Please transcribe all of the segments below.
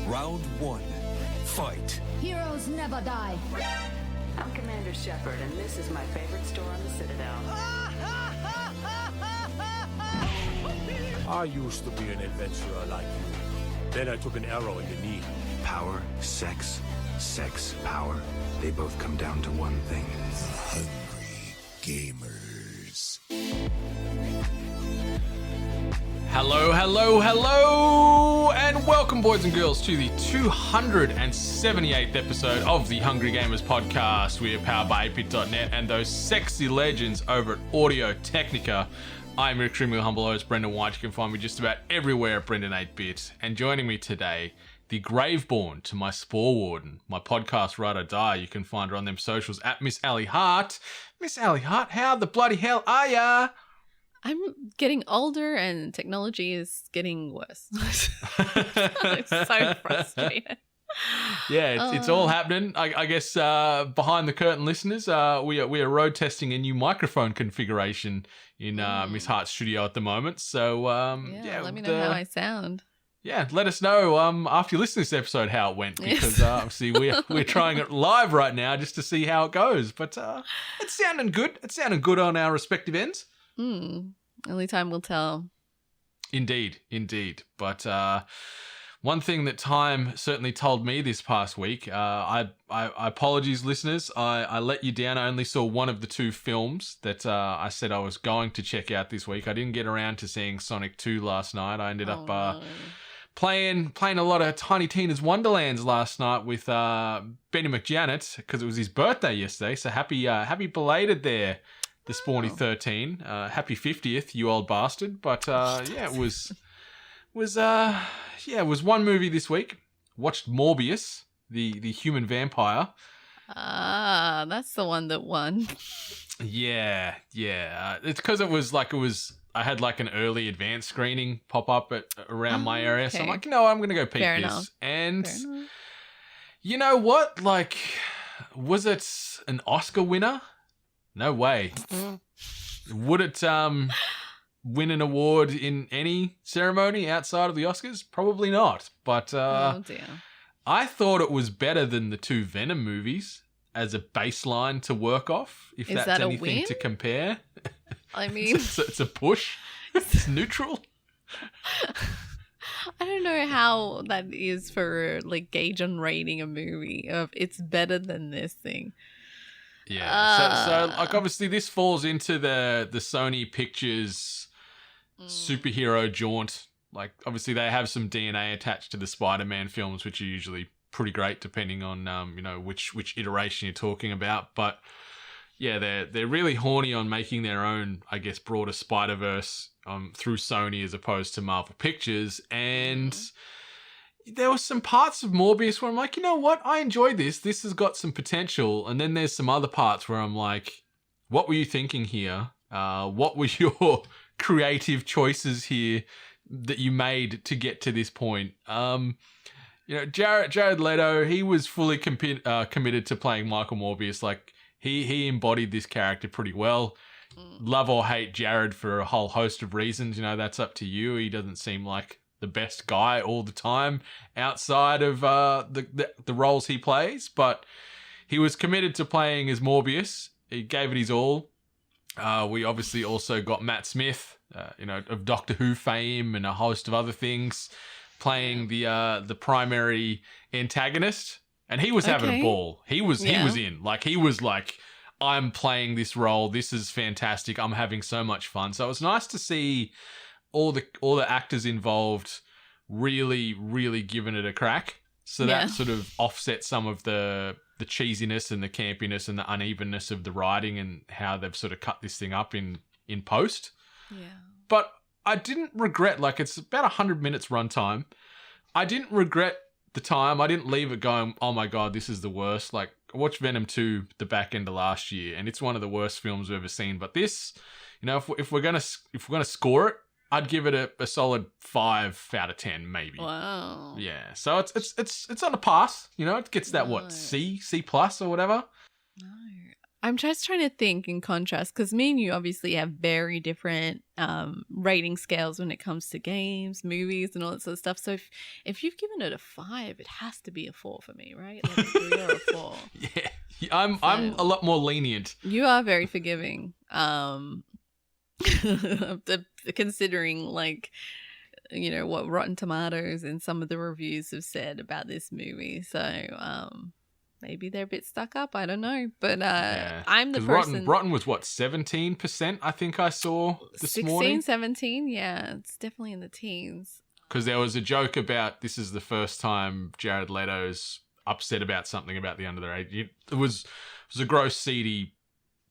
Round one. Fight. Heroes never die. I'm Commander Shepard, and this is my favorite store on the Citadel. I used to be an adventurer like you. Then I took an arrow in the knee. Power, sex, power. They both come down to one thing. Hungry gamers. Hello, hello, hello, and welcome, boys and girls, to the 278th episode of the Hungry Gamers podcast. We are powered by 8bit.net and those sexy legends over at Audio Technica. I'm your extremely humble host, Brendan White. You can find me just about everywhere at Brendan 8bit. And joining me today, the Graveborn to my Spore Warden, my podcast Ride or Die. You can find her on them socials at Miss Ali Hart. Miss Ali Hart, how the bloody hell are ya? I'm getting older and technology is getting worse. It's so frustrating. Yeah, it's all happening. I guess behind the curtain, listeners, we are road testing a new microphone configuration in Miss Hart's studio at the moment. So let me know how I sound. Yeah, let us know after you listen to this episode how it went, because obviously we're trying it live right now just to see how it goes. But it's sounding good. It's sounding good on our respective ends. Only time will tell. Indeed. But one thing that time certainly told me this past week, I apologies, listeners. I let you down. I only saw one of the two films that I said I was going to check out this week. I didn't get around to seeing Sonic 2 last night. I ended up playing a lot of Tiny Tina's Wonderlands last night with Benny McJanet, because it was his birthday yesterday. So happy belated there, the Spawny 13. Happy 50th, you old bastard. But it was one movie this week. Watched Morbius, the human vampire. That's the one that won. Yeah. It's because I had like an early advanced screening pop up around my area. Okay. So I'm like, I'm going to go peep Fair this. enough. And you know what? Like, was it an Oscar winner? No way. Would it win an award in any ceremony outside of the Oscars? Probably not. But oh dear. I thought it was better than the two Venom movies as a baseline to work off, if that's that anything to compare. I mean, it's a push. It's neutral. I don't know how that is for like gauge on rating a movie of it's better than this thing. Yeah. So like obviously this falls into the Sony Pictures superhero jaunt. Like obviously they have some DNA attached to the Spider-Man films, which are usually pretty great depending on which iteration you're talking about. But yeah, they're really horny on making their own, I guess, broader Spider-Verse through Sony as opposed to Marvel Pictures. And there were some parts of Morbius where I'm like, you know what? I enjoyed this. This has got some potential. And then there's some other parts where I'm like, what were you thinking here? What were your creative choices here that you made to get to this point? Jared Leto, he was fully committed to playing Michael Morbius. Like, he embodied this character pretty well. Love or hate Jared for a whole host of reasons. That's up to you. He doesn't seem like the best guy all the time outside of the roles he plays, but he was committed to playing as Morbius. He gave it his all. We obviously also got Matt Smith, of Doctor Who fame and a host of other things, playing the primary antagonist, and he was having a ball. He was in. Like, he was like, I'm playing this role. This is fantastic. I'm having so much fun. So it was nice to see all the actors involved really, really giving it a crack. So that sort of offset some of the cheesiness and the campiness and the unevenness of the writing and how they've sort of cut this thing up in post. Yeah. But I didn't regret, like, it's about 100 minutes runtime. I didn't regret the time. I didn't leave it going, oh my God, this is the worst. Like, I watched Venom 2 the back end of last year, and it's one of the worst films I've ever seen. But this, if we're gonna score it, I'd give it a solid 5 out of 10, maybe. Wow. Yeah. So it's on a pass. It gets that C plus or whatever. No. I'm just trying to think in contrast, because me and you obviously have very different rating scales when it comes to games, movies, and all that sort of stuff. So if you've given it a 5, it has to be a 4 for me, right? Like a 3 or a 4. Yeah, I'm a lot more lenient. You are very forgiving. Considering like, you know, what Rotten Tomatoes and some of the reviews have said about this movie. So maybe they're a bit stuck up. I don't know. But I'm the person... Rotten was what, 17%, I think I saw this morning? 17, yeah. It's definitely in the teens. Because there was a joke about this is the first time Jared Leto's upset about something about the under the age. It was a gross, seedy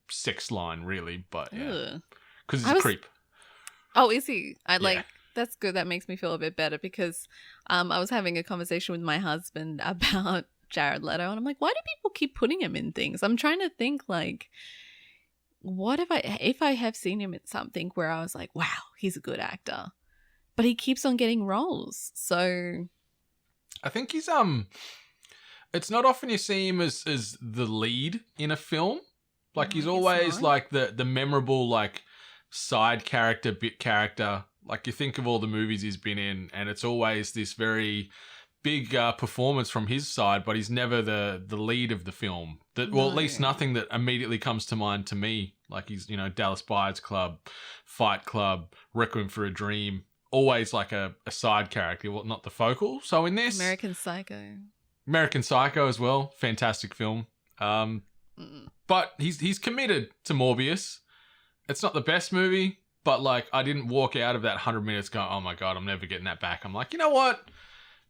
sex line, really. But yeah. Because he's a creep. Oh, is he? That's good. That makes me feel a bit better because I was having a conversation with my husband about Jared Leto, and I'm like, why do people keep putting him in things? I'm trying to think, like, what if I have seen him in something where I was like, wow, he's a good actor, but he keeps on getting roles. So I think he's it's not often you see him as the lead in a film. Like he's always like the memorable like side character, bit character. Like you think of all the movies he's been in, and it's always this very big performance from his side, but he's never the lead of the film. Well, at least nothing that immediately comes to mind to me. Like he's, you know, Dallas Buyers Club, Fight Club, Requiem for a Dream, always like a side character, well, not the focal. So in this... American Psycho as well, fantastic film. But he's committed to Morbius. It's not the best movie, but like I didn't walk out of that 100 minutes going, oh my God, I'm never getting that back. I'm like, you know what?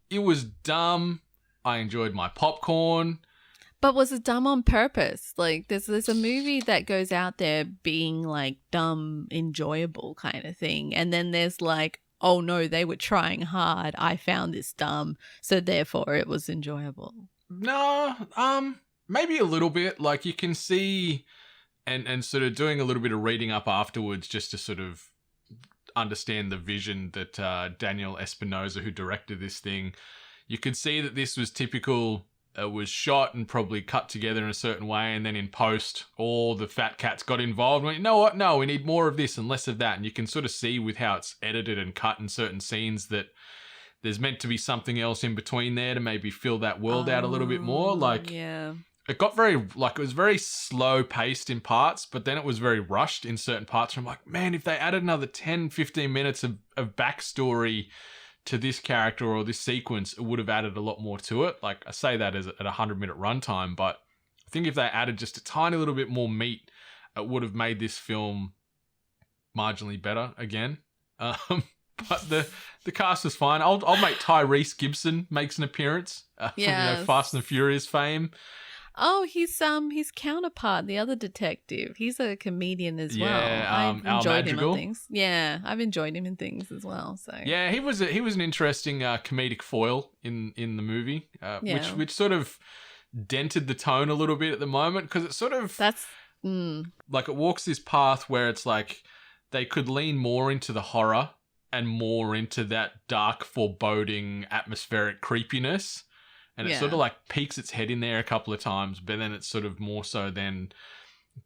It was dumb. I enjoyed my popcorn. But was it dumb on purpose? Like there's a movie that goes out there being like dumb, enjoyable kind of thing. And then there's like, oh no, they were trying hard. I found this dumb. So therefore it was enjoyable. No, maybe a little bit. Like you can see and sort of doing a little bit of reading up afterwards just to sort of understand the vision that Daniel Espinosa, who directed this thing, you could see that this was typical. It was shot and probably cut together in a certain way, and then in post, all the fat cats got involved and went, you know what? No, we need more of this and less of that. And you can sort of see with how it's edited and cut in certain scenes that there's meant to be something else in between there to maybe fill that world out a little bit more. Like, yeah. It got it was very slow paced in parts, but then it was very rushed in certain parts. I'm like, man, if they added another 10, 15 minutes of backstory to this character or this sequence, it would have added a lot more to it. Like I say that as at 100-minute runtime, but I think if they added just a tiny little bit more meat, it would have made this film marginally better again. But the cast was fine. I'll make Tyrese Gibson makes an appearance from Fast and the Furious fame. Oh, his counterpart, the other detective. He's a comedian as well. I've enjoyed him in things. Yeah, I've enjoyed him in things as well. So yeah, he was an interesting comedic foil in the movie, which sort of dented the tone a little bit at the moment because it sort of like it walks this path where it's like they could lean more into the horror and more into that dark, foreboding, atmospheric creepiness. And it sort of like peeks its head in there a couple of times, but then it's sort of more so then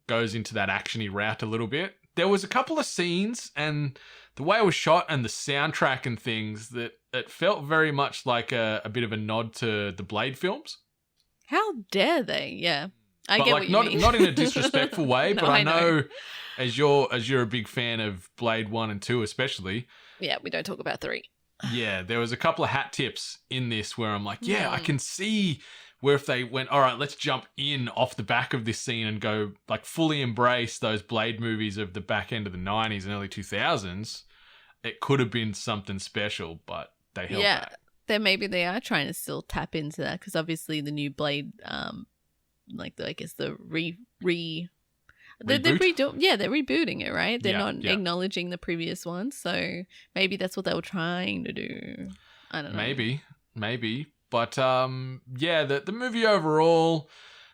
goes into that actiony route a little bit. There was a couple of scenes and the way it was shot and the soundtrack and things that it felt very much like a bit of a nod to the Blade films. How dare they? Yeah. I get what you mean. Not in a disrespectful way, but I know as you're a big fan of Blade 1 and 2 especially. Yeah, we don't talk about 3. Yeah, there was a couple of hat tips in this where I'm like, I can see where if they went, all right, let's jump in off the back of this scene and go like fully embrace those Blade movies of the back end of the 90s and early 2000s, it could have been something special, but they held back. Then maybe they are trying to still tap into that because obviously the new Blade, they're rebooting it, right? They're not acknowledging the previous one, so maybe that's what they were trying to do. I don't know. Maybe. But the movie overall,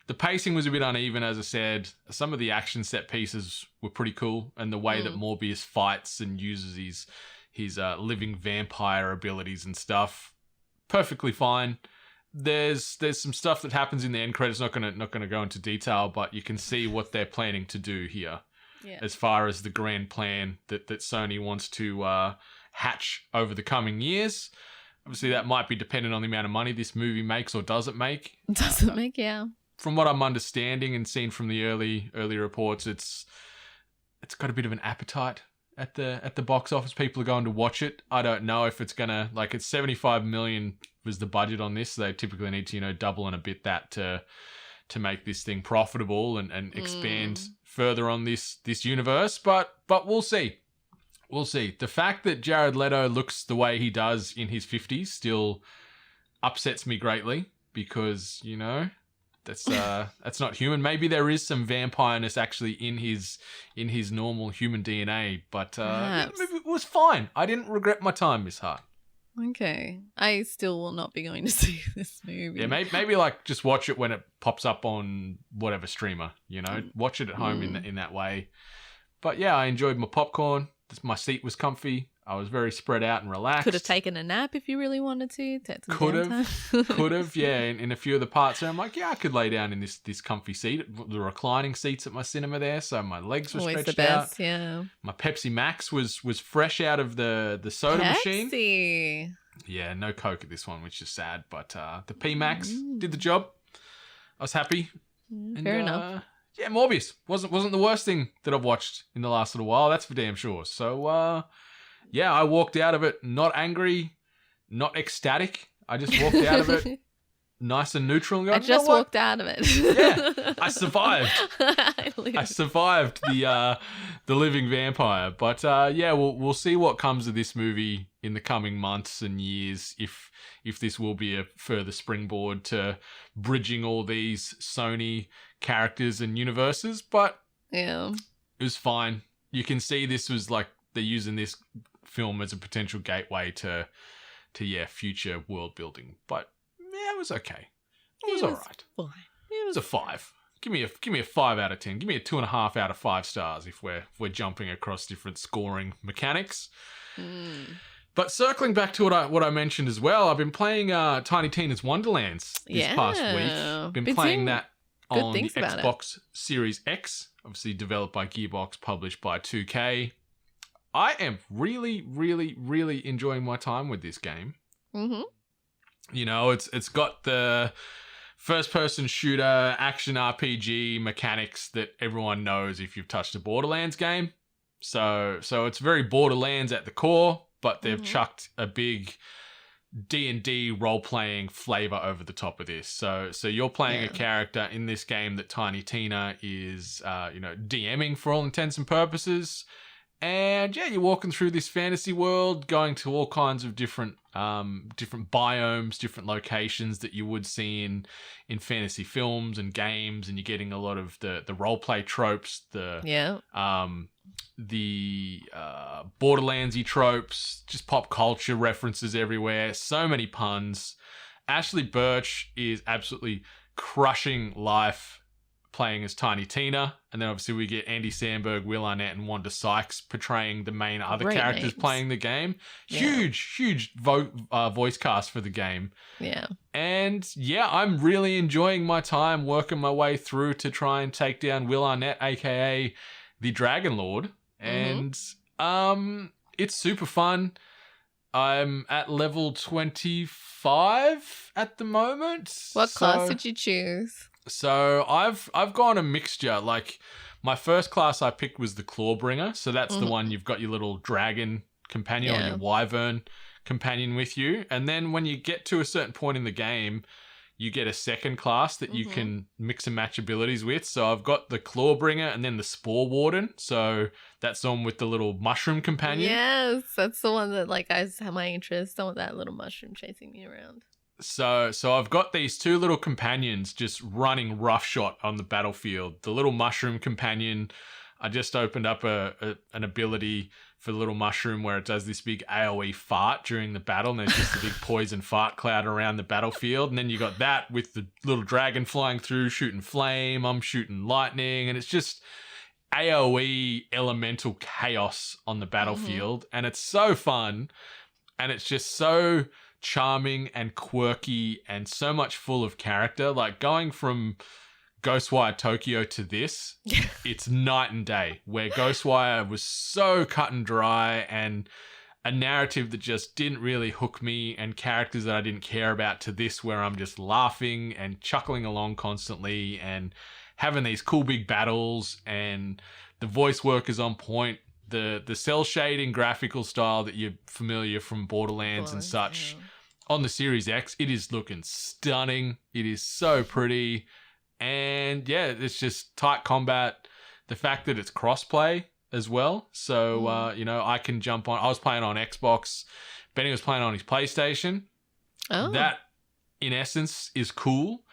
the pacing was a bit uneven, as I said. Some of the action set pieces were pretty cool, and the way that Morbius fights and uses his living vampire abilities and stuff, perfectly fine. there's some stuff that happens in the end credits. Not gonna go into detail, but you can see what they're planning to do here, as far as the grand plan that Sony wants to hatch over the coming years. Obviously, that might be dependent on the amount of money this movie makes or doesn't make. Doesn't make, yeah. From what I'm understanding and seeing from the early reports, it's got a bit of an appetite at the box office. People are going to watch it. I don't know if it's gonna, like, it's $75 million was the budget on this. So they typically need to, double and a bit that to make this thing profitable and expand further on this universe. But we'll see. We'll see. The fact that Jared Leto looks the way he does in his 50s still upsets me greatly because, that's not human. Maybe there is some vampireness actually in his normal human DNA, but it was fine. I didn't regret my time, Miss Hart. Okay. I still will not be going to see this movie. Yeah, maybe like just watch it when it pops up on whatever streamer, Watch it at home in that way. But yeah, I enjoyed my popcorn. My seat was comfy. I was very spread out and relaxed. Could have taken a nap if you really wanted to. Could have, yeah. In a few of the parts there, I'm like, yeah, I could lay down in this comfy seat. The reclining seats at my cinema there, so my legs were always stretched the best, out. Yeah. My Pepsi Max was fresh out of the soda machine. Pepsi. Yeah, no Coke at this one, which is sad. But the P Max did the job. I was happy. Fair enough. Yeah, Morbius wasn't the worst thing that I've watched in the last little while. That's for damn sure. So, yeah, I walked out of it not angry, not ecstatic. I just walked out of it nice and neutral. And I just walked out of it. Yeah, I survived. I survived the living vampire. But yeah, we'll see what comes of this movie in the coming months and years. If this will be a further springboard to bridging all these Sony characters and universes, but yeah, it was fine. You can see this was like they're using this film as a potential gateway to future world building. But yeah, it was okay. It was all right. Fine. It was a 5. Give me a 5 out of 10. Give me a 2.5 out of 5 stars if we're jumping across different scoring mechanics. But circling back to what I mentioned as well, I've been playing Tiny Tina's Wonderlands this past week. Been playing that on the Xbox Series X, obviously developed by Gearbox, published by 2K. I am really, really, really enjoying my time with this game. Mm-hmm. It's got the first-person shooter, action RPG mechanics that everyone knows if you've touched a Borderlands game. So it's very Borderlands at the core, but they've chucked a big D&D role-playing flavor over the top of this. So you're playing a character in this game that Tiny Tina is, DMing for all intents and purposes. And yeah, you're walking through this fantasy world, going to all kinds of different biomes, different locations that you would see in fantasy films and games, and you're getting a lot of the role-play tropes, the Borderlands-y tropes, just pop culture references everywhere, so many puns. Ashley Birch is absolutely crushing life playing as Tiny Tina, and then obviously we get Andy Samberg, Will Arnett, and Wanda Sykes portraying the main other characters names. Playing the game. Huge voice cast for the game. Yeah. And yeah, I'm really enjoying my time working my way through to try and take down Will Arnett, aka the Dragon Lord. And it's super fun. I'm at level 25 at the moment. What class did you choose? So I've gone a mixture. Like my first class I picked was the Clawbringer. So that's the one you've got your little dragon companion or your wyvern companion with you. And then when you get to a certain point in the game, you get a second class that you can mix and match abilities with. So I've got the Clawbringer and then the Spore Warden. So that's the one with the little mushroom companion. Yes, that's the one that I have my interest. I want that little mushroom chasing me around. So I've got these two little companions just running roughshod on the battlefield. The little mushroom companion, I just opened up an ability for the little mushroom where it does this big AoE fart during the battle, and there's just a big poison fart cloud around the battlefield. And then you got that with the little dragon flying through, shooting flame. I'm shooting lightning, and it's just AoE elemental chaos on the battlefield. And it's so fun, and it's just so charming and quirky and so much full of character. Like going from Ghostwire Tokyo to this, it's night and day, where Ghostwire was so cut and dry and a narrative that just didn't really hook me and characters that I didn't care about, to this where I'm just laughing and chuckling along constantly and having these cool big battles, and the voice work is on point. The cell shading graphical style that you're familiar from Borderlands and such on the Series X, it is looking stunning. It is so pretty. And yeah, it's just tight combat. The fact that it's crossplay as well. So, I can jump on. I was playing on Xbox. Benny was playing on his PlayStation. Oh. That, in essence, is cool.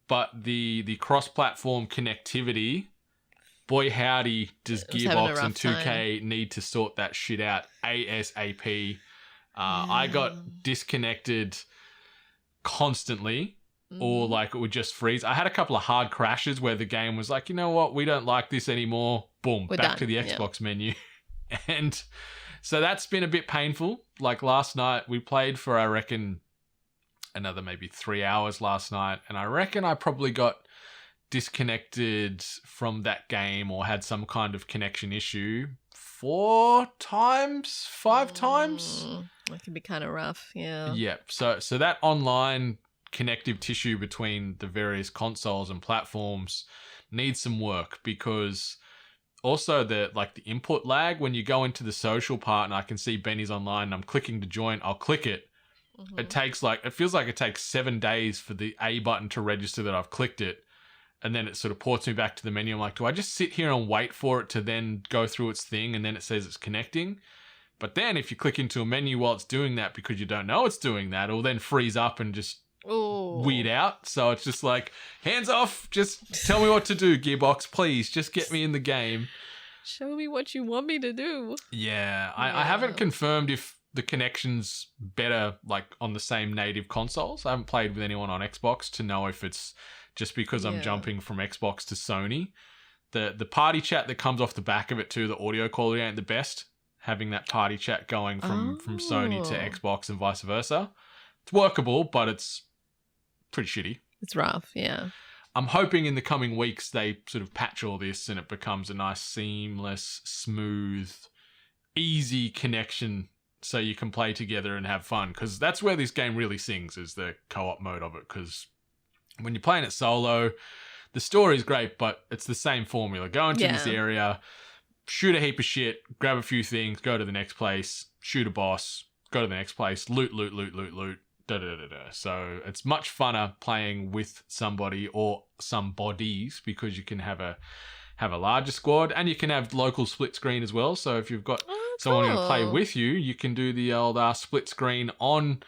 But the cross-platform connectivity, boy howdy, does Gearbox and 2K need to sort that shit out ASAP. I got disconnected constantly, or like it would just freeze. I had a couple of hard crashes where the game was like, you know what, we don't like this anymore. Boom, We're back done. to the Xbox menu. And so that's been a bit painful. Like last night, we played for, I reckon, another maybe 3 hours last night. And I reckon I probably got disconnected from that game or had some kind of connection issue 5 times. That can be kind of rough, yeah. Yeah. So that online connective tissue between the various consoles and platforms needs some work, because also the input lag when you go into the social part, and I can see Benny's online and I'm clicking to join, I'll click it. It takes it feels like it takes 7 days for the A button to register that I've clicked it. And then it sort of ports me back to the menu. I'm like, do I just sit here and wait for it to then go through its thing and then it says it's connecting? But then if you click into a menu while it's doing that because you don't know it's doing that, it'll then freeze up and just weed out. So it's just like, hands off, just tell me what to do, Gearbox, please. Just get me in the game. Show me what you want me to do. Yeah. I haven't confirmed if the connection's better on the same native consoles. I haven't played with anyone on Xbox to know if it's just because I'm jumping from Xbox to Sony. The party chat that comes off the back of it too, the audio quality ain't the best. Having that party chat going from Sony to Xbox and vice versa. It's workable, but it's pretty shitty. It's rough, yeah. I'm hoping in the coming weeks they sort of patch all this and it becomes a nice, seamless, smooth, easy connection so you can play together and have fun. Because that's where this game really sings, is the co-op mode of it. Because when you're playing it solo, the story's great, but it's the same formula. Go into this area, shoot a heap of shit, grab a few things, go to the next place, shoot a boss, go to the next place, loot, da-da-da-da. So it's much funner playing with somebody or some bodies, because you can have a larger squad and you can have local split screen as well. So if you've got someone going to play with you, you can do the old split screen on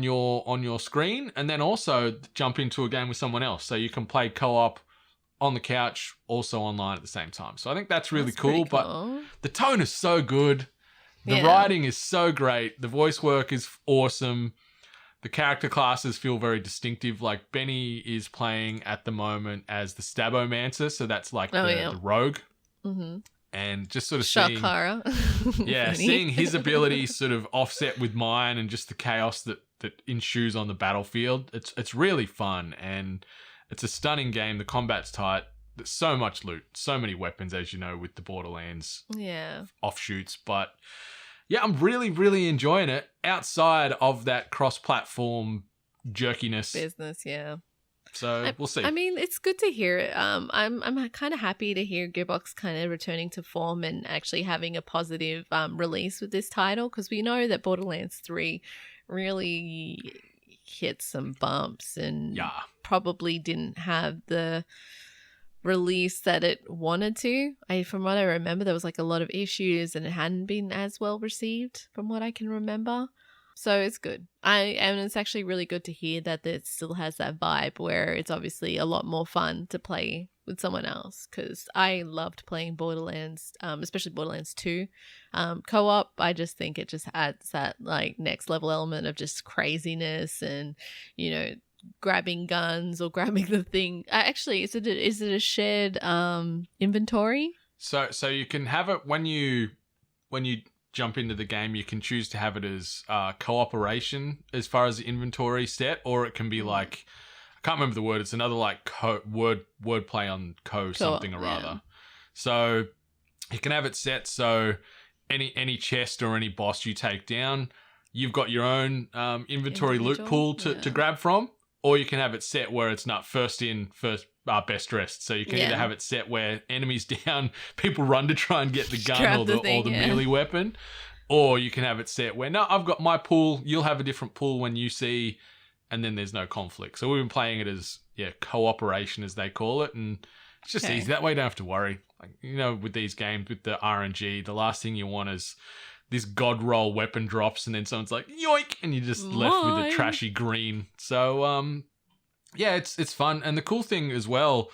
your screen, and then also jump into a game with someone else. So you can play co-op on the couch, also online at the same time. So I think that's really cool. But the tone is so good. The writing is so great. The voice work is awesome. The character classes feel very distinctive. Like Benny is playing at the moment as the Stabomancer, so that's the rogue. Mm-hmm. And just sort of Shakara. seeing his ability sort of offset with mine and just the chaos that ensues on the battlefield. It's really fun, and it's a stunning game. The combat's tight. There's so much loot, so many weapons, as you know, with the Borderlands offshoots. But yeah, I'm really, really enjoying it outside of that cross-platform jerkiness. Business, yeah. So we'll see. I mean, it's good to hear it. I'm kind of happy to hear Gearbox kind of returning to form and actually having a positive release with this title, because we know that Borderlands 3 really hit some bumps and probably didn't have the release that it wanted to. From what I remember, there was a lot of issues and it hadn't been as well received from what I can remember. So it's good. And it's actually really good to hear that it still has that vibe where it's obviously a lot more fun to play with someone else, because I loved playing Borderlands, especially Borderlands 2 co-op. I just think it just adds that next level element of just craziness and, grabbing guns or grabbing the thing. Actually, is it a shared inventory? So you can have it when you jump into the game, you can choose to have it as cooperation as far as the inventory set, or it can be like, I can't remember the word. It's another like word play on something or other. So you can have it set so any chest or any boss you take down, you've got your own inventory loot pool to grab from, or you can have it set where it's not first in, best dressed. So you can either have it set where enemies down, people run to try and get the gun or the melee weapon, or you can have it set where, no, I've got my pool, you'll have a different pool when you see, and then there's no conflict. So we've been playing it as, cooperation as they call it, and it's just easy. That way you don't have to worry. Like, with these games, with the RNG, the last thing you want is this god roll weapon drops and then someone's like, yoink, and you're just left with a trashy green. So, it's fun. And the cool thing as well,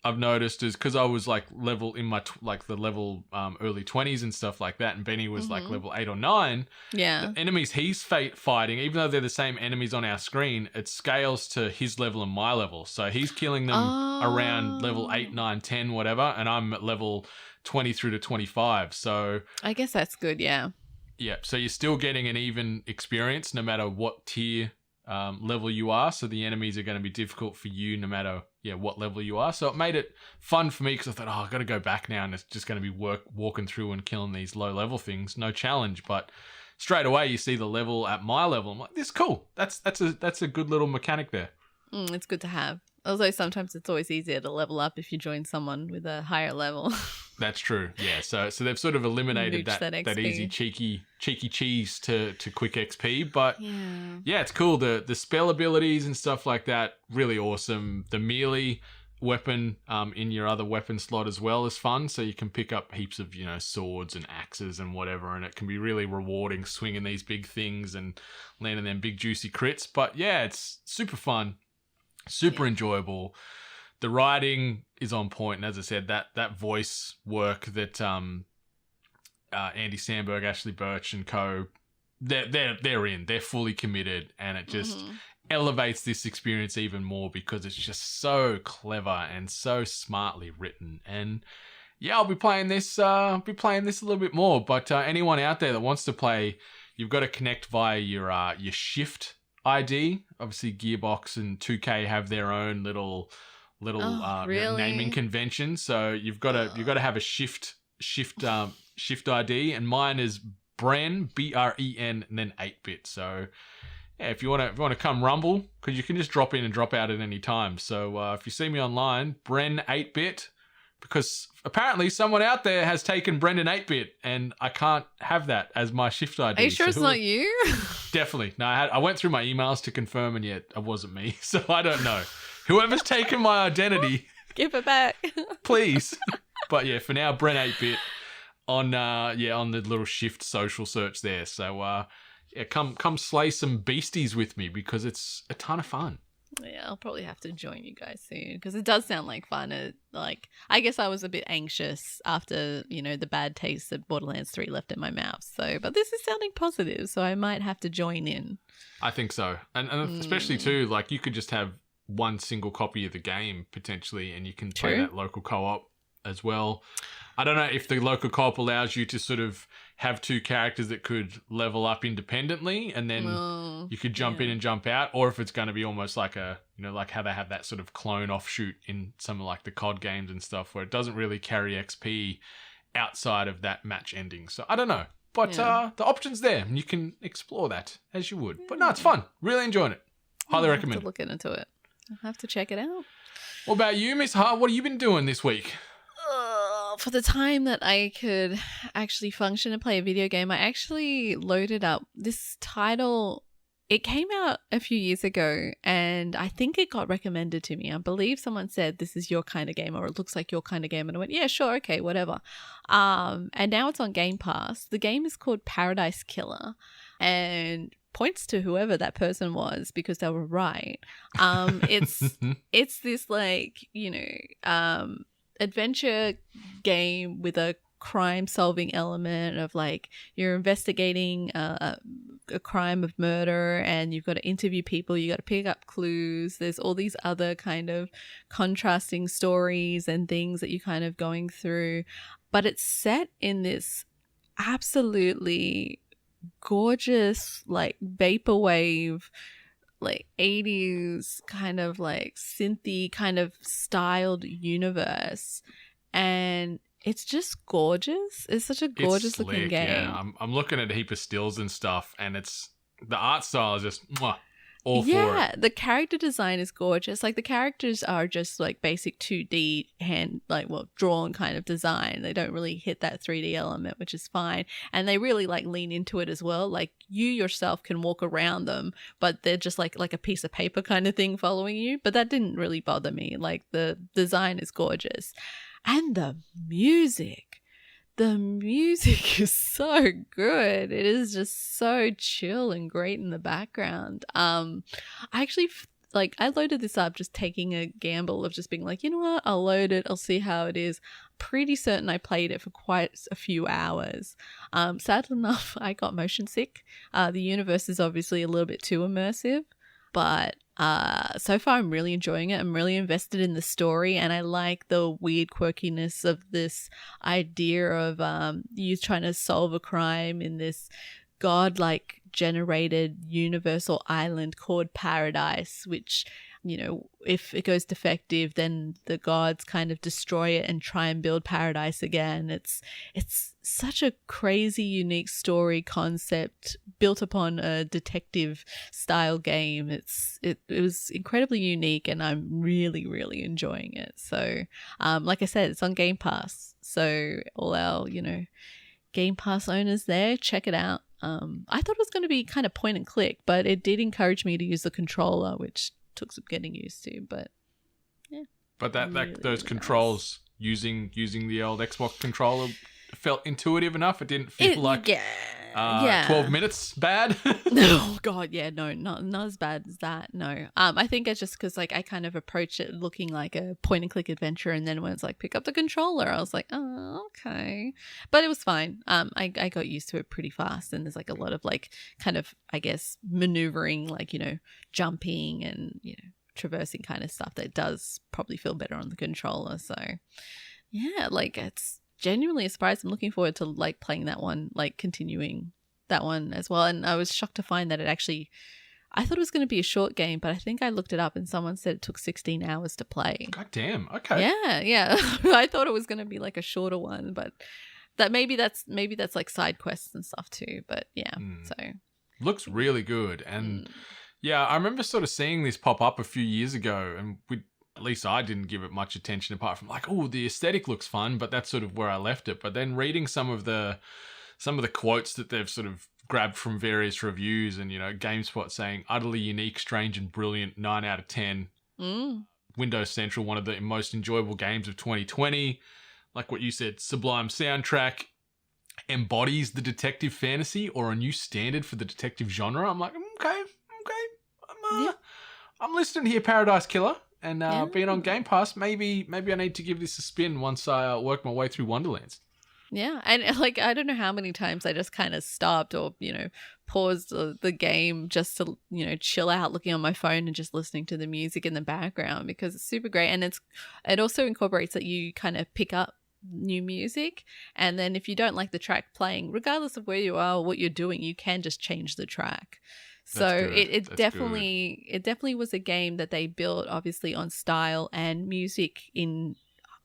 I've noticed, is because I was like level in my the level early 20s and stuff like that, and Benny was like level 8 or 9. Yeah. The enemies he's fighting, even though they're the same enemies on our screen, it scales to his level and my level. So he's killing them around level 8, 9, 10, whatever, and I'm at level 20 through to 25. So I guess that's good, yeah. Yeah, so you're still getting an even experience no matter what tier level you are. So the enemies are going to be difficult for you no matter what level you are. So it made it fun for me because I thought, I've got to go back now and it's just going to be walking through and killing these low level things. No challenge, but straight away you see the level at my level. I'm like, this is cool. That's a good little mechanic there. It's good to have. Although sometimes it's always easier to level up if you join someone with a higher level. That's true. Yeah. So they've sort of eliminated that easy cheeky cheese to quick XP. But yeah, it's cool. The spell abilities and stuff like that, really awesome. The melee weapon in your other weapon slot as well is fun. So you can pick up heaps of, swords and axes and whatever, and it can be really rewarding swinging these big things and landing them big juicy crits. But yeah, it's super fun. Super enjoyable. The writing is on point, and as I said, that voice work that Andy Samberg, Ashley Birch, and co, they're in. They're fully committed, and it just elevates this experience even more because it's just so clever and so smartly written. And yeah, I'll be playing this. A little bit more. But anyone out there that wants to play, you've got to connect via your Shift ID. Obviously Gearbox and 2K have their own little naming convention, so you've got to have a shift ID, and mine is Bren, BREN, and then 8-bit. So yeah, if you want to come rumble, because you can just drop in and drop out at any time. So if you see me online, Bren 8-bit, because apparently someone out there has taken Brendan 8-bit and I can't have that as my shift ID. Are you sure it's not you? Definitely. No, I went through my emails to confirm, and yet it wasn't me. So I don't know. Whoever's taken my identity, give it back. Please. But yeah, for now, Bren 8-bit on the little shift social search there. So come slay some beasties with me because it's a ton of fun. Yeah, I'll probably have to join you guys soon because it does sound like fun. I guess I was a bit anxious after, the bad taste that Borderlands 3 left in my mouth. So, but this is sounding positive, so I might have to join in. I think so. And especially too, like you could just have one single copy of the game potentially and you can play that local co-op as well. I don't know if the local co-op allows you to sort of have two characters that could level up independently and then you could jump in and jump out, or if it's going to be almost like like how they have that sort of clone offshoot in some of like the COD games and stuff where it doesn't really carry XP outside of that match ending. So I don't know, but the option's there and you can explore that as you would. But no, it's fun. Really enjoying it. Highly recommend it. Looking into it. I'll have to check it out. What about you, Miss Hart? What have you been doing this week? For the time that I could actually function and play a video game, I actually loaded up this title. It came out a few years ago and I think it got recommended to me. I believe someone said this is your kind of game or it looks like your kind of game. And I went, yeah, sure. Okay, whatever. And now it's on Game Pass. The game is called Paradise Killer and points to whoever that person was because they were right. It's this adventure game with a crime-solving element of like you're investigating a crime of murder and you've got to interview people, you got to pick up clues. There's all these other kind of contrasting stories and things that you're kind of going through, but it's set in this absolutely gorgeous, like vaporwave, like 80s kind of like synthy kind of styled universe, and it's just gorgeous. It's such a gorgeous looking game. Yeah, I'm looking at a heap of stills and stuff, and it's the art style is just all for it. Yeah, the character design is gorgeous. Like the characters are just like basic 2D drawn kind of design. They don't really hit that 3D element, which is fine. And they really like lean into it as well. Like you yourself can walk around them, but they're just like a piece of paper kind of thing following you. But that didn't really bother me. Like the design is gorgeous. And the music. The music is so good. It is just so chill and great in the background. I actually I loaded this up just taking a gamble of just being like, you know what, I'll load it, I'll see how it is. Pretty certain I played it for quite a few hours. Sadly enough, I got motion sick. The universe is obviously a little bit too immersive, but so far I'm really enjoying it. I'm really invested in the story, and I like the weird quirkiness of this idea of you trying to solve a crime in this godlike generated universal island called Paradise, which, you know, if it goes defective, then the gods kind of destroy it and try and build paradise again. It's such a crazy, unique story concept built upon a detective style game. It was incredibly unique, and I'm really, really enjoying it. So, like I said, it's on Game Pass. So all our, you know, Game Pass owners there, check it out. I thought it was going to be kind of point and click, but it did encourage me to use the controller, which took some getting used to, but yeah. But those really controls nice. using the old Xbox controller felt intuitive enough. It didn't feel 12 minutes bad. Oh god, yeah, no, not as bad as that. No, I think it's just because like I kind of approached it looking like a point and click adventure, and then when it's like pick up the controller, I was like, oh, okay, but it was fine. I got used to it pretty fast, and there's like a lot of like kind of, I guess, maneuvering, like, you know, jumping and, you know, traversing kind of stuff that does probably feel better on the controller. So yeah, like it's genuinely a surprise. I'm looking forward to like playing that one, like continuing that one as well. And I was shocked to find that it actually, I thought it was going to be a short game, but I think I looked it up and someone said it took 16 hours to play. God damn. Okay. Yeah. I thought it was going to be like a shorter one, but that maybe that's like side quests and stuff too. But yeah, so looks really good. And yeah, I remember sort of seeing this pop up a few years ago, and at least I didn't give it much attention apart from like, oh, the aesthetic looks fun, but that's sort of where I left it. But then reading some of the quotes that they've sort of grabbed from various reviews, and, you know, GameSpot saying utterly unique, strange and brilliant, 9 out of 10. Windows Central, one of the most enjoyable games of 2020. Like what you said, sublime soundtrack, embodies the detective fantasy or a new standard for the detective genre. I'm like, okay. I'm listening here, Paradise Killer. And being on Game Pass, maybe I need to give this a spin once I work my way through Wonderlands. Yeah, and like I don't know how many times I just kind of stopped or, you know, paused the game just to, you know, chill out, looking on my phone and just listening to the music in the background, because it's super great. And it also incorporates that you kind of pick up new music, and then if you don't like the track playing, regardless of where you are or what you're doing, you can just change the track. So it definitely was a game that they built obviously on style and music in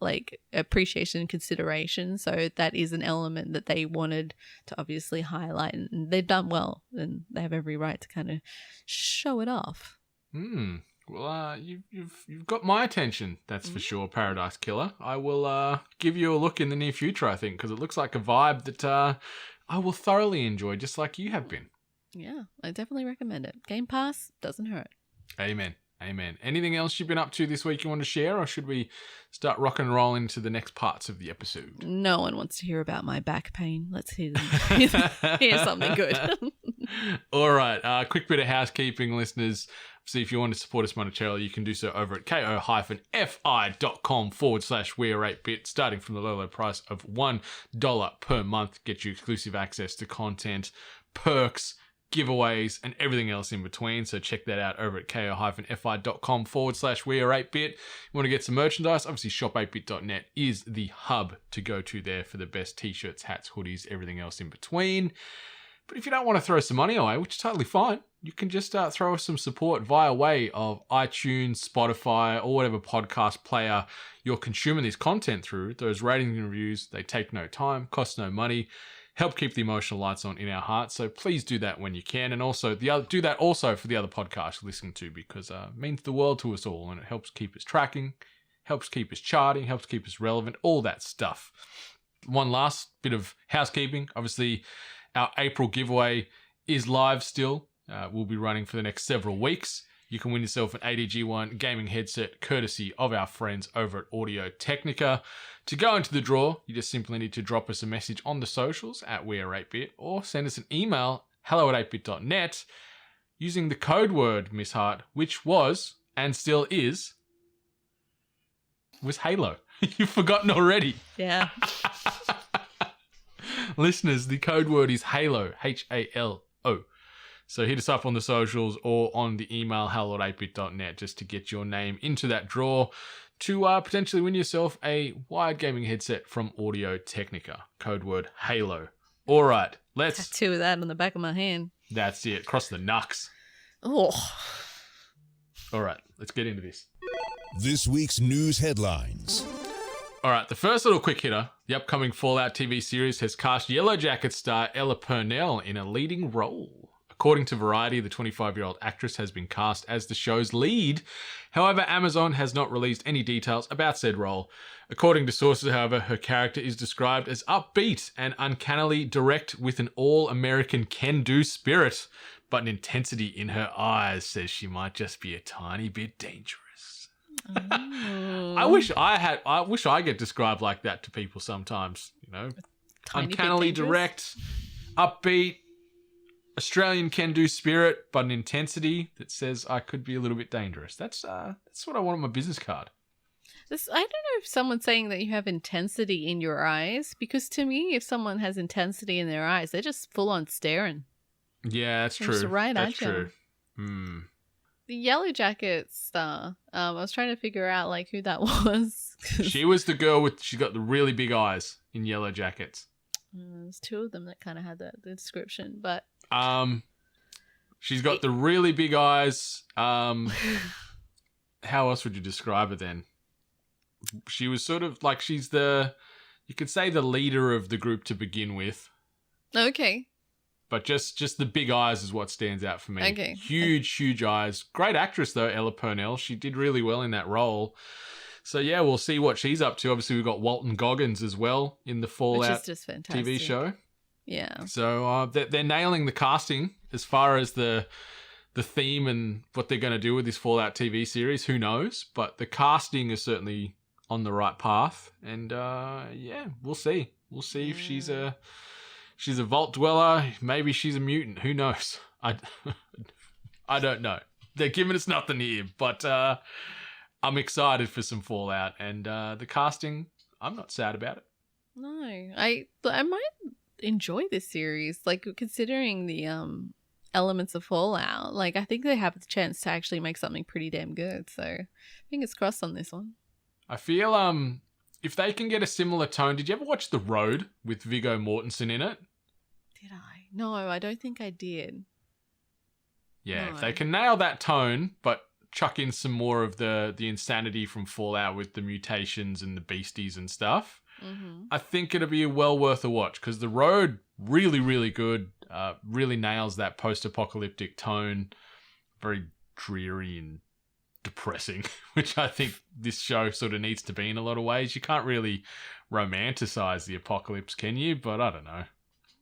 like appreciation and consideration. So that is an element that they wanted to obviously highlight, and they've done well, and they have every right to kind of show it off. Well, you've got my attention, that's for sure, Paradise Killer. I will give you a look in the near future, I think, because it looks like a vibe that I will thoroughly enjoy, just like you have been. Yeah, I definitely recommend it. Game Pass doesn't hurt. Amen. Anything else you've been up to this week you want to share, or should we start rock and roll into the next parts of the episode? No one wants to hear about my back pain. Let's hear something good. All right. Quick bit of housekeeping, listeners. So if you want to support us monetarily, you can do so over at ko-fi.com/we're8bit, starting from the low price of $1 per month. Get you exclusive access to content, perks, giveaways, and everything else in between. So check that out over at ko-fi.com/we-are8bit. You want to get some merchandise? Obviously, shop8bit.net is the hub to go to there for the best t-shirts, hats, hoodies, everything else in between. But if you don't want to throw some money away, which is totally fine, you can just throw us some support via way of iTunes, Spotify, or whatever podcast player you're consuming this content through. Those ratings and reviews, they take no time, cost no money, help keep the emotional lights on in our hearts. So please do that when you can. And also do that also for the other podcasts you're listening to, because it means the world to us all, and it helps keep us tracking, helps keep us charting, helps keep us relevant, all that stuff. One last bit of housekeeping. Obviously, our April giveaway is live still. We'll be running for the next several weeks. You can win yourself an ADG1 gaming headset courtesy of our friends over at Audio Technica. To go into the draw, you just simply need to drop us a message on the socials at weare8bit or send us an email, hello@8bit.net, using the code word, Miss Hart, which was, and still is, was Halo. You've forgotten already. Yeah. Listeners, the code word is Halo, Halo. So hit us up on the socials or on the email hello@8bit.net just to get your name into that draw to potentially win yourself a wired gaming headset from Audio Technica. Code word Halo. All right, let's... Tattoo of that on the back of my hand. That's it. Cross the knucks. Oh. All right, let's get into this. This week's news headlines. All right, the first little quick hitter. The upcoming Fallout TV series has cast Yellow Jacket star Ella Purnell in a leading role. According to Variety, the 25-year-old actress has been cast as the show's lead. However, Amazon has not released any details about said role. According to sources, however, her character is described as upbeat and uncannily direct with an all-American can-do spirit, but an intensity in her eyes says she might just be a tiny bit dangerous. Oh. I wish I get described like that to people sometimes, you know. Uncannily direct, upbeat, Australian can-do spirit, but an intensity that says I could be a little bit dangerous. That's what I want on my business card. I don't know if someone's saying that you have intensity in your eyes, because to me, if someone has intensity in their eyes, they're just full on staring. Yeah, that's true. Just right that's at true. You. The Yellow Jacket star. I was trying to figure out like who that was. She was the girl she got the really big eyes in Yellow Jackets. There's two of them that kind of had the description, but she's got the really big eyes. How else would you describe her then? She was sort of like you could say the leader of the group to begin with. Okay. But just the big eyes is what stands out for me. Okay. Huge eyes. Great actress though, Ella Purnell. She did really well in that role. So yeah, we'll see what she's up to. Obviously, we've got Walton Goggins as well in the Fallout TV show. Yeah. So they're nailing the casting as far as the theme and what they're going to do with this Fallout TV series. Who knows? But the casting is certainly on the right path. And yeah, we'll see. We'll see if she's a vault dweller. Maybe she's a mutant. Who knows? I don't know. They're giving us nothing here, but I'm excited for some Fallout, and the casting, I'm not sad about it. No, I might enjoy this series, like considering the elements of Fallout. Like I think they have the chance to actually make something pretty damn good. So fingers crossed on this one. I feel if they can get a similar tone. Did you ever watch The Road with Viggo Mortensen in it? Did I? No, I don't think I did. Yeah, No. if they can nail that tone, but chuck in some more of the insanity from Fallout with the mutations and the beasties and stuff, I think it'll be well worth a watch, because The Road, really, really good, really nails that post-apocalyptic tone, very dreary and depressing, which I think this show sort of needs to be in a lot of ways. You can't really romanticize the apocalypse, can you? But I don't know.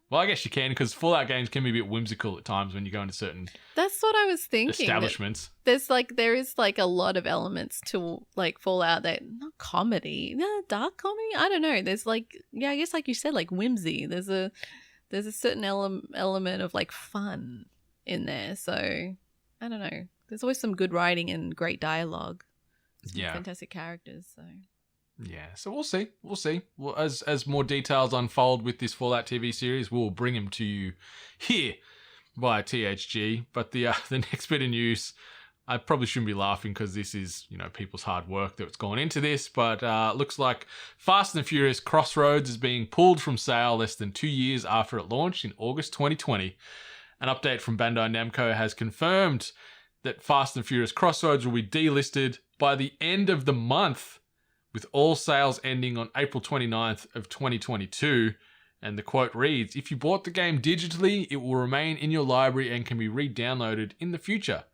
Well, I guess you can, because Fallout games can be a bit whimsical at times when you go into certain That's what I was thinking. establishments. There is a lot of elements to like Fallout that not comedy, no dark comedy. I don't know. There's I guess like you said, like whimsy. There's a certain element of like fun in there. So I don't know. There's always some good writing and great dialogue. Some fantastic characters. So. Yeah, so we'll see. Well, as more details unfold with this Fallout TV series, we'll bring them to you here via THG. But the next bit of news, I probably shouldn't be laughing because this is, people's hard work that's gone into this. But looks like Fast and Furious Crossroads is being pulled from sale less than 2 years after it launched in August 2020. An update from Bandai Namco has confirmed that Fast and Furious Crossroads will be delisted by the end of the month, with all sales ending on April 29th of 2022. And the quote reads, "If you bought the game digitally, it will remain in your library and can be re-downloaded in the future.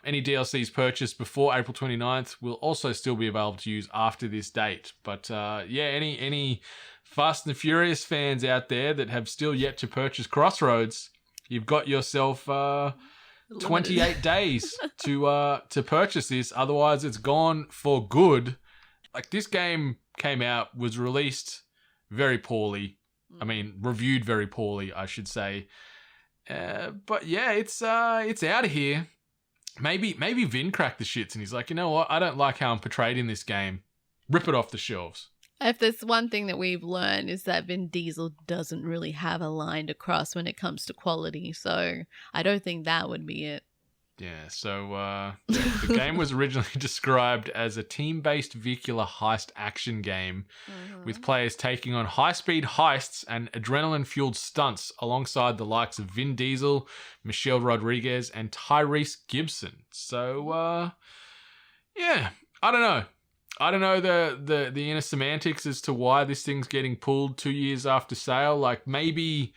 Any DLCs purchased before April 29th will also still be available to use after this date." But any Fast and Furious fans out there that have still yet to purchase Crossroads, you've got yourself 28 days to purchase this. Otherwise, it's gone for good. Like, this game came out, was released very poorly. I mean, reviewed very poorly, I should say. But yeah, it's out of here. Maybe Vin cracked the shits and he's like, you know what? I don't like how I'm portrayed in this game. Rip it off the shelves. If there's one thing that we've learned is that Vin Diesel doesn't really have a line to cross when it comes to quality. So I don't think that would be it. Yeah, so the game was originally described as a team-based vehicular heist action game with players taking on high-speed heists and adrenaline-fueled stunts alongside the likes of Vin Diesel, Michelle Rodriguez, and Tyrese Gibson. So, yeah, I don't know. I don't know the inner semantics as to why this thing's getting pulled 2 years after sale. Like, maybe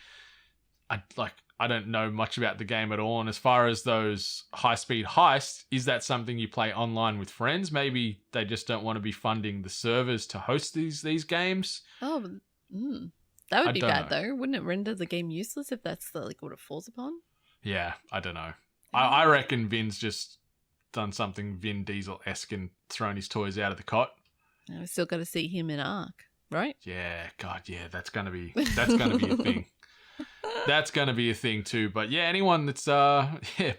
I don't know much about the game at all. And as far as those high-speed heists, is that something you play online with friends? Maybe they just don't want to be funding the servers to host these games. Oh, that would be bad, though. Wouldn't it render the game useless if that's what it falls upon? Yeah, I don't know. I reckon Vin's just done something Vin Diesel-esque and thrown his toys out of the cot. We still got to see him in Ark, right? Yeah, God, yeah, that's gonna be a thing. That's going to be a thing too. But yeah, anyone that's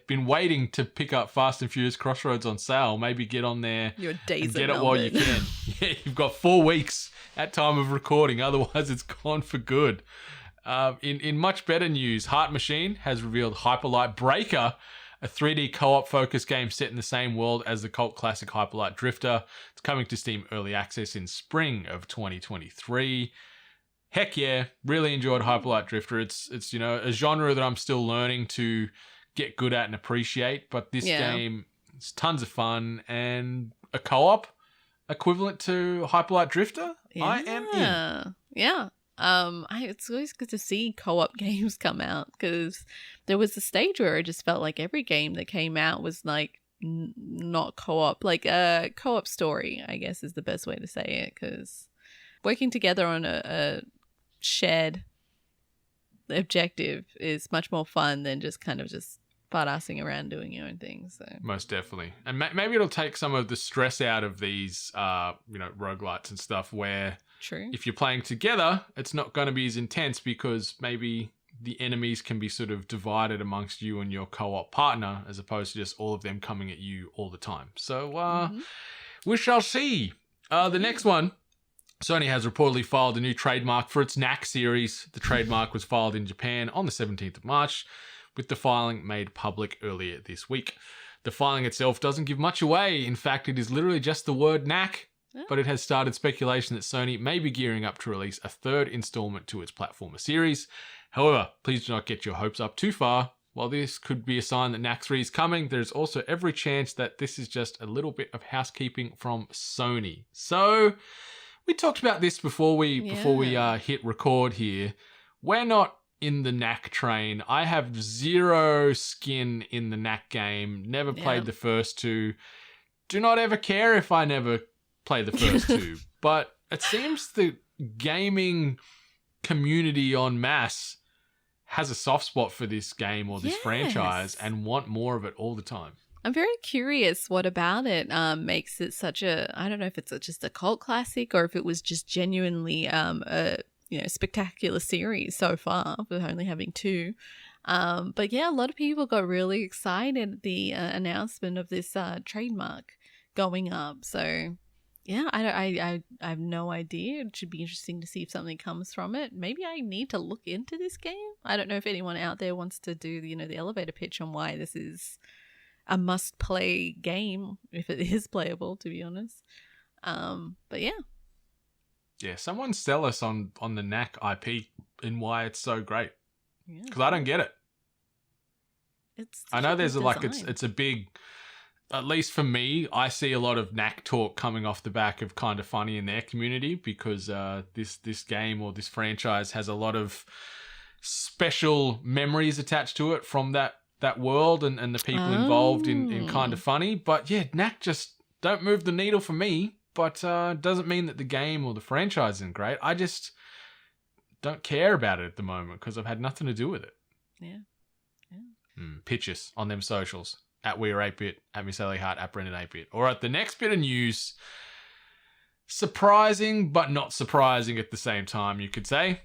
been waiting to pick up Fast and Furious Crossroads on sale, maybe get on there and get it while you can. Yeah, you've got 4 weeks at time of recording. Otherwise, it's gone for good. In much better news, Heart Machine has revealed Hyperlight Breaker, a 3D co-op focused game set in the same world as the cult classic Hyperlight Drifter. It's coming to Steam Early Access in spring of 2023. Heck yeah, really enjoyed Hyperlight Drifter. It's a genre that I'm still learning to get good at and appreciate, but this game is tons of fun, and a co-op equivalent to Hyperlight Drifter, I am in. Yeah. It's always good to see co-op games come out, because there was a stage where it just felt like every game that came out was like not co-op, like a co-op story, I guess is the best way to say it, because working together on a shared objective is much more fun than just kind of just butt-assing around doing your own thing. So most definitely. And maybe it'll take some of the stress out of these roguelites and stuff, where if you're playing together, it's not going to be as intense, because maybe the enemies can be sort of divided amongst you and your co-op partner, as opposed to just all of them coming at you all the time. So we shall see. The next one, Sony has reportedly filed a new trademark for its Knack series. The trademark was filed in Japan on the 17th of March, with the filing made public earlier this week. The filing itself doesn't give much away. In fact, it is literally just the word Knack, but it has started speculation that Sony may be gearing up to release a 3rd installment to its platformer series. However, please do not get your hopes up too far. While this could be a sign that Knack 3 is coming, there's also every chance that this is just a little bit of housekeeping from Sony. So we talked about this before we hit record here. We're not in the Knack train. I have zero skin in the Knack game. Never played the first 2. Do not ever care if I never play the first 2. But it seems the gaming community en masse has a soft spot for this game or this franchise and want more of it all the time. I'm very curious what about it makes it such a, I don't know if it's just a cult classic or if it was just genuinely a spectacular series so far, with only having 2. But yeah, a lot of people got really excited at the announcement of this trademark going up. So yeah, I have no idea. It should be interesting to see if something comes from it. Maybe I need to look into this game. I don't know if anyone out there wants to do the elevator pitch on why this is a must-play game, if it is playable, to be honest. But yeah. Yeah, someone sell us on the Knack IP and why it's so great. Because I don't get it. I know there's it's a big, at least for me, I see a lot of Knack talk coming off the back of Kinda Funny in their community because this game or this franchise has a lot of special memories attached to it from that world and the people involved in Kinda Funny. But yeah, Knack just don't move the needle for me, but doesn't mean that the game or the franchise isn't great. I just don't care about it at the moment because I've had nothing to do with it. Yeah. Pitch us on them socials. At We're 8-Bit, at Miss Ellie Hart, at Brendan 8-Bit. All right, the next bit of news, surprising but not surprising at the same time, you could say.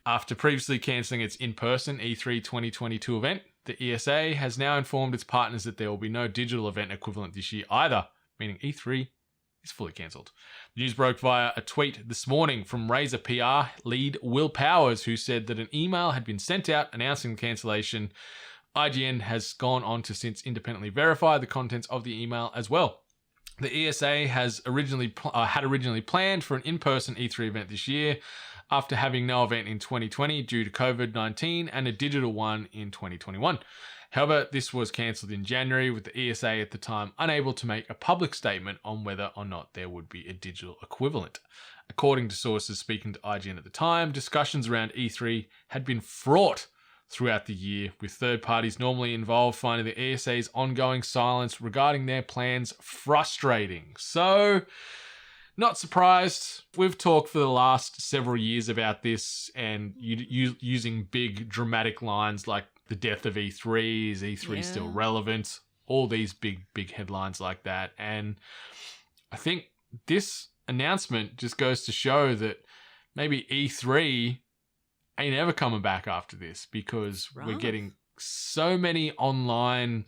After previously cancelling its in-person E3 2022 event, the ESA has now informed its partners that there will be no digital event equivalent this year either, meaning E3 is fully cancelled. The news broke via a tweet this morning from Razer PR lead Will Powers, who said that an email had been sent out announcing the cancellation. IGN has gone on to since independently verify the contents of the email as well. The ESA has originally planned for an in-person E3 event this year after having no event in 2020 due to COVID-19 and a digital one in 2021. However, this was cancelled in January, with the ESA at the time unable to make a public statement on whether or not there would be a digital equivalent. According to sources speaking to IGN at the time, discussions around E3 had been fraught throughout the year, with third parties normally involved finding the ESA's ongoing silence regarding their plans frustrating. So, not surprised. We've talked for the last several years about this and using big dramatic lines like the death of E3, is E3 still relevant? All these big headlines like that. And I think this announcement just goes to show that maybe E3 ain't ever coming back after this, because we're getting so many online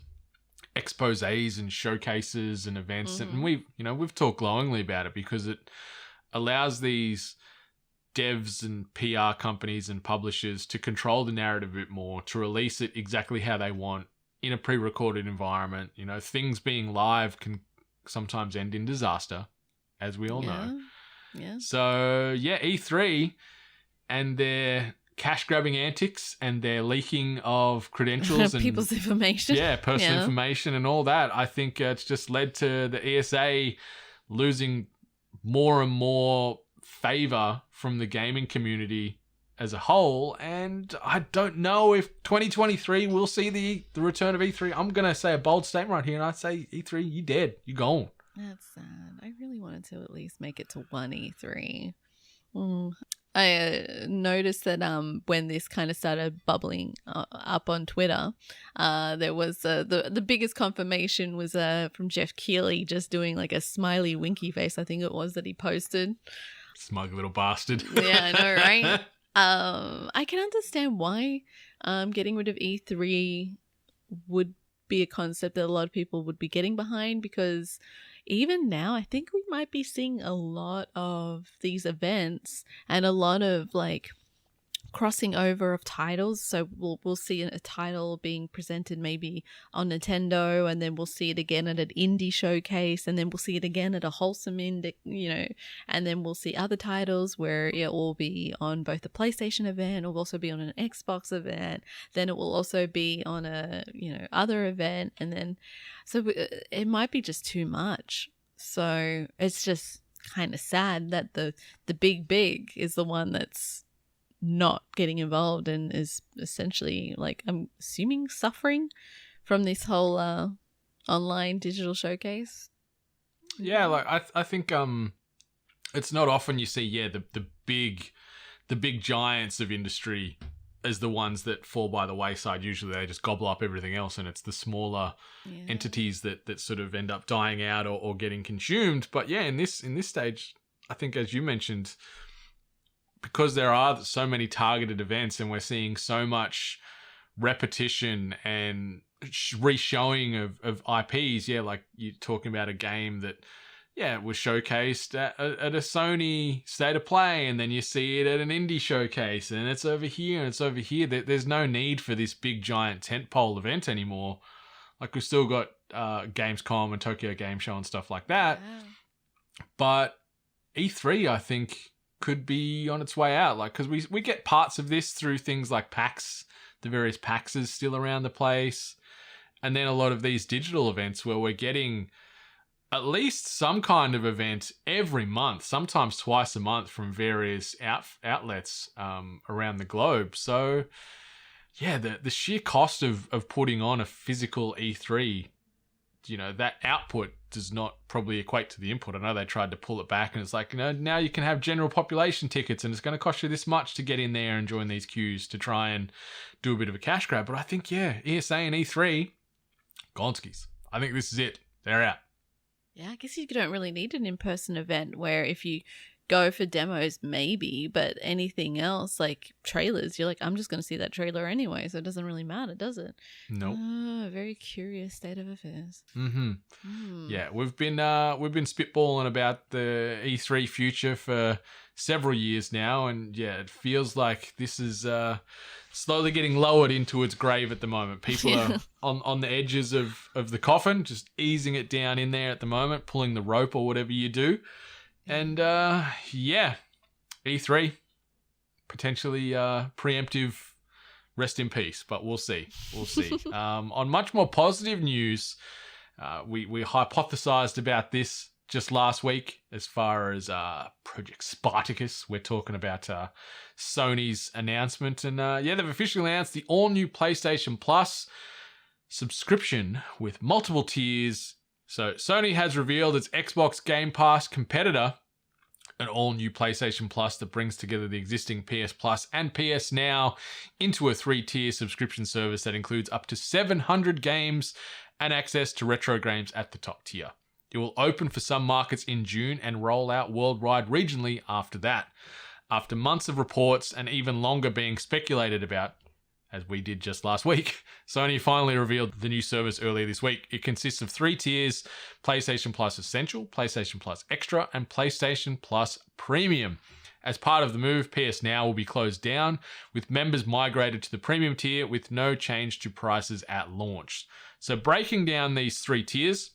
exposés and showcases and events, and we've talked glowingly about it because it allows these devs and PR companies and publishers to control the narrative a bit more, to release it exactly how they want in a pre-recorded environment. Things being live can sometimes end in disaster, as we all know. Yeah. So E3 and their cash-grabbing antics and their leaking of credentials and people's information. Yeah, personal information and all that. I think it's just led to the ESA losing more and more favor from the gaming community as a whole. And I don't know if 2023 will see the return of E3. I'm going to say a bold statement right here, and I'd say E3, you dead. You gone. That's sad. I really wanted to at least make it to one E3. I noticed that when this kind of started bubbling up on Twitter, there was the biggest confirmation was from Jeff Keighley just doing like a smiley winky face, I think it was, that he posted. Smug little bastard. Yeah, I know, right? I can understand why getting rid of E3 would be a concept that a lot of people would be getting behind, because even now, I think we might be seeing a lot of these events and a lot of like crossing over of titles. So we'll see a title being presented maybe on Nintendo, and then we'll see it again at an indie showcase, and then we'll see it again at a wholesome indie, and then we'll see other titles where it will be on both the PlayStation event, it will also be on an Xbox event, then it will also be on a other event, and then so it might be just too much. So it's just kind of sad that the big is the one that's not getting involved and is essentially, like, I'm assuming, suffering from this whole online digital showcase. Yeah, like I think it's not often you see the big giants of industry as the ones that fall by the wayside. Usually they just gobble up everything else, and it's the smaller entities that sort of end up dying out or getting consumed. But yeah, in this stage, I think, as you mentioned, because there are so many targeted events and we're seeing so much repetition and re-showing of IPs, like you're talking about a game that, it was showcased at a Sony State of Play, and then you see it at an indie showcase, and it's over here, and it's over here. There's no need for this big, giant tentpole event anymore. Like, we've still got Gamescom and Tokyo Game Show and stuff like that. Wow. But E3, I think, could be on its way out. Like, because we get parts of this through things like PAX, the various PAXs still around the place. And then a lot of these digital events where we're getting at least some kind of event every month, sometimes twice a month from various outlets around the globe. So, yeah, the sheer cost of putting on a physical E3, that output does not probably equate to the input. I know they tried to pull it back, and it's like, now you can have general population tickets, and it's going to cost you this much to get in there and join these queues to try and do a bit of a cash grab. But I think, ESA and E3, Gonskis. I think this is it. They're out. Yeah, I guess you don't really need an in-person event where if you go for demos, maybe, but anything else, like trailers, you're like, I'm just going to see that trailer anyway, so it doesn't really matter, does it? Nope. Very curious state of affairs. Yeah, we've been spitballing about the E3 future for several years now, and yeah, it feels like this is slowly getting lowered into its grave at the moment. People are on the edges of the coffin, just easing it down in there at the moment, pulling the rope or whatever you do. And E3, potentially preemptive rest in peace, but we'll see. On much more positive news, we hypothesized about this just last week as far as Project Spartacus. We're talking about Sony's announcement, and they've officially announced the all-new PlayStation Plus subscription with multiple tiers. So Sony has revealed its Xbox Game Pass competitor, an all-new PlayStation Plus that brings together the existing PS Plus and PS Now into a 3-tier subscription service that includes up to 700 games and access to retro games at the top tier. It will open for some markets in June and roll out worldwide regionally after that. After months of reports and even longer being speculated about, as we did just last week, Sony finally revealed the new service earlier this week. It consists of 3 tiers: PlayStation Plus Essential, PlayStation Plus Extra, and PlayStation Plus Premium. As part of the move, PS Now will be closed down, with members migrated to the Premium tier with no change to prices at launch. So breaking down these 3 tiers,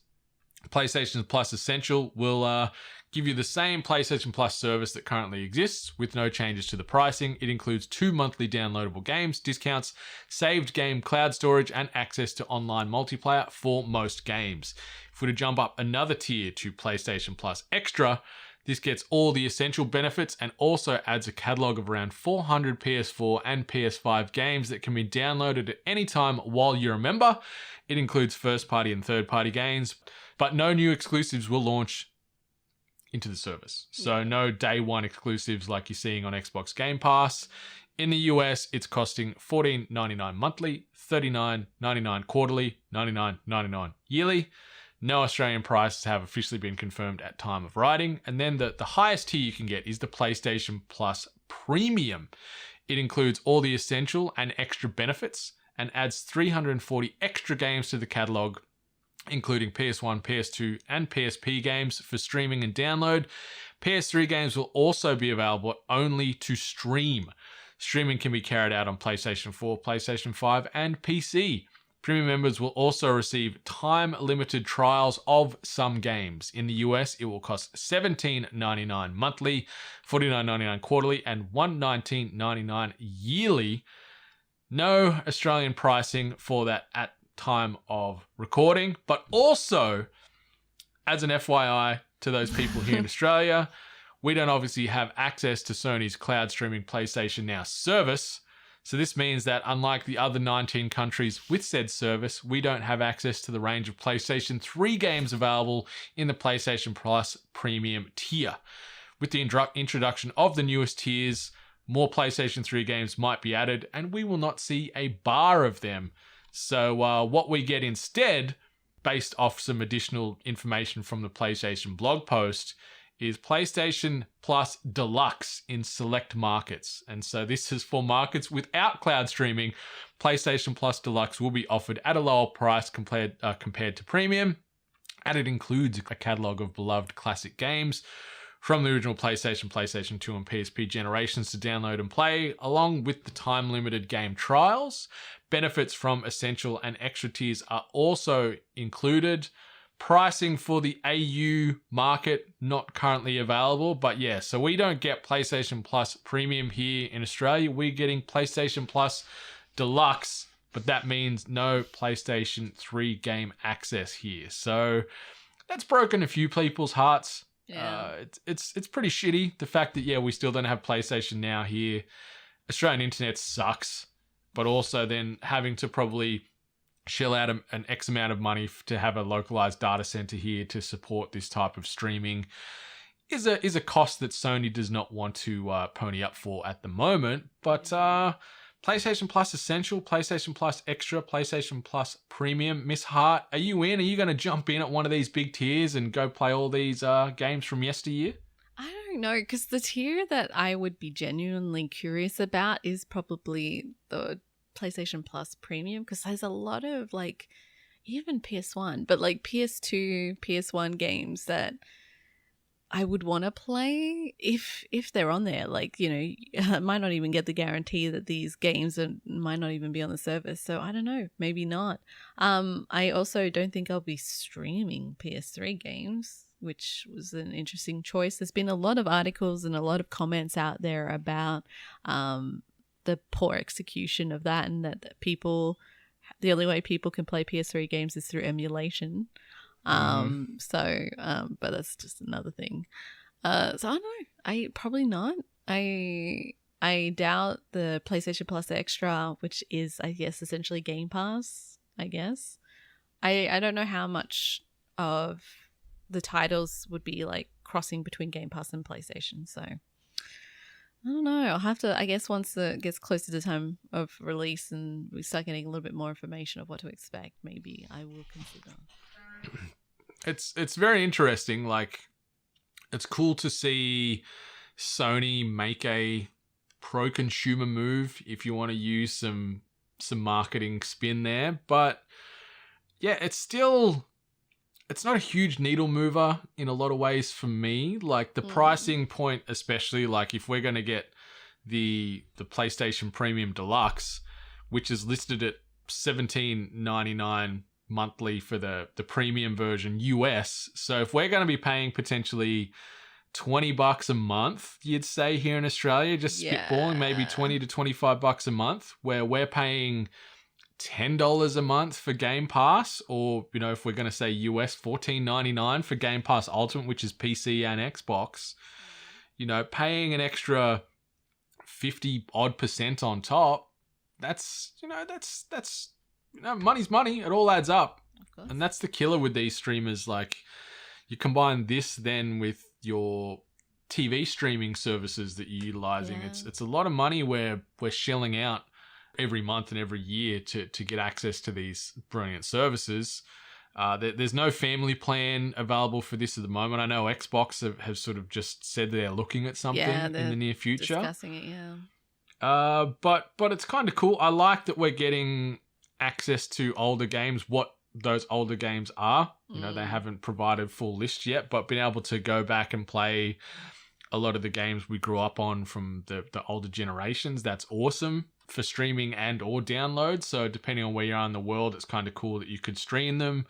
PlayStation Plus Essential will give you the same PlayStation Plus service that currently exists with no changes to the pricing. It includes 2 monthly downloadable games, discounts, saved game cloud storage, and access to online multiplayer for most games. If we were to jump up another tier to PlayStation Plus Extra, this gets all the essential benefits and also adds a catalogue of around 400 PS4 and PS5 games that can be downloaded at any time while you're a member. It includes first-party and third-party games, but no new exclusives will launch into the service. So no day one exclusives like you're seeing on Xbox Game Pass. In the US, it's costing $14.99 monthly, $39.99 quarterly, $99.99 yearly. No Australian prices have officially been confirmed at time of writing. And then the highest tier you can get is the PlayStation Plus Premium. It includes all the essential and extra benefits and adds 340 extra games to the catalogue, including PS1, PS2, and PSP games for streaming and download. PS3 games will also be available only to stream. Streaming can be carried out on PlayStation 4, PlayStation 5, and PC. Premium members will also receive time-limited trials of some games. In the US, it will cost $17.99 monthly, $49.99 quarterly, and $119.99 yearly. No Australian pricing for that at time of recording, but also, as an FYI to those people here in Australia, we don't obviously have access to Sony's cloud streaming PlayStation Now service. So this means that unlike the other 19 countries with said service, we don't have access to the range of PlayStation 3 games available in the PlayStation Plus Premium tier. With the introduction of the newest tiers, more PlayStation 3 games might be added, and we will not see a bar of them. So what we get instead, based off some additional information from the PlayStation blog post, is PlayStation Plus Deluxe in select markets. And so this is for markets without cloud streaming. PlayStation Plus Deluxe will be offered at a lower price compared to Premium. and it includes a catalog of beloved classic games from the original PlayStation, PlayStation 2, and PSP generations to download and play, along with the time-limited game trials. Benefits from Essential and Extra tiers are also included. Pricing for the AU market, not currently available, but yeah, so we don't get PlayStation Plus Premium here in Australia. We're getting PlayStation Plus Deluxe, but that means no PlayStation 3 game access here. So that's broken a few people's hearts. Yeah. It's pretty shitty. The fact that, yeah, we still don't have PlayStation Now here. Australian internet sucks, but also then having to probably shell out an X amount of money to have a localized data center here to support this type of streaming is a cost that Sony does not want to pony up for at the moment. But PlayStation Plus Essential, PlayStation Plus Extra, PlayStation Plus Premium. Miss Hart, are you in? Are you going to jump in at one of these big tiers and go play all these games from yesteryear? I don't know, because the tier that I would be genuinely curious about is probably the PlayStation Plus Premium, because there's a lot of like even PS1, but like PS2, PS1 games that I would want to play if they're on there. Like, you know, I might not even get the guarantee that these games might not even be on the service. So I don't know, maybe not. I also don't think I'll be streaming PS3 games, which was an interesting choice. There's been a lot of articles and a lot of comments out there about the poor execution of that, and that the only way people can play PS3 games is through emulation. But that's just another thing. So I don't know. I probably not. I doubt the PlayStation Plus Extra, which is, I guess, essentially Game Pass, I guess. I don't know how much of the titles would be like crossing between Game Pass and PlayStation. So I don't know. I'll have to, I guess, once it gets closer to the time of release and we start getting a little bit more information of what to expect, maybe I will consider. It's very interesting. Like, it's cool to see Sony make a pro-consumer move, if you want to use some marketing spin there. But yeah, it's not a huge needle mover in a lot of ways for me. Like the pricing point, especially, like if we're going to get the PlayStation Premium Deluxe, which is listed at $17.99 monthly for the premium version US. So if we're going to be paying potentially $20 a month, you'd say here in Australia, just spitballing, maybe $20 to $25 a month, where we're paying $10 a month for Game Pass, or, you know, if we're going to say US, $14.99 for Game Pass Ultimate, which is PC and Xbox, you know, paying an extra 50 odd % on top, that's money's money. It all adds up. And that's the killer with these streamers. Like, you combine this then with your TV streaming services that you're utilizing. Yeah. It's a lot of money where we're shelling out every month and every year to get access to these brilliant services. There's no family plan available for this at the moment. I know Xbox have sort of just said they're looking at something in the near future. Discussing it, yeah. But it's kind of cool. I like that we're getting access to older games, what those older games are. You know, they haven't provided full list yet, but being able to go back and play a lot of the games we grew up on from the older generations, that's awesome for streaming and or download. So depending on where you are in the world, it's kind of cool that you could stream them,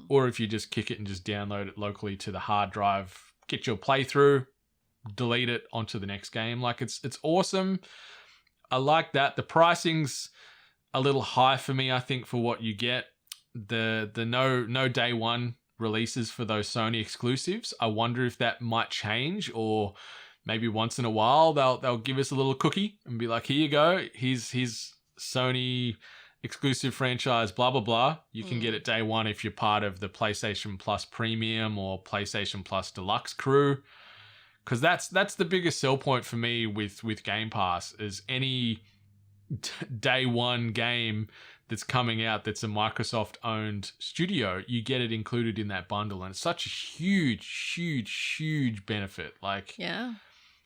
or if you just kick it and just download it locally to the hard drive, get your playthrough, delete it onto the next game. Like, it's awesome. I like that. The pricing's a little high for me, I think, for what you get. The no day one releases for those Sony exclusives. I wonder if that might change, or maybe once in a while they'll give us a little cookie and be like, here you go, here's Sony exclusive franchise, blah blah blah. You can get it day one if you're part of the PlayStation Plus Premium or PlayStation Plus Deluxe crew. Because that's the biggest sell point for me with Game Pass, is any day one game that's coming out that's a Microsoft owned studio, you get it included in that bundle. And it's such a huge benefit. Like, yeah,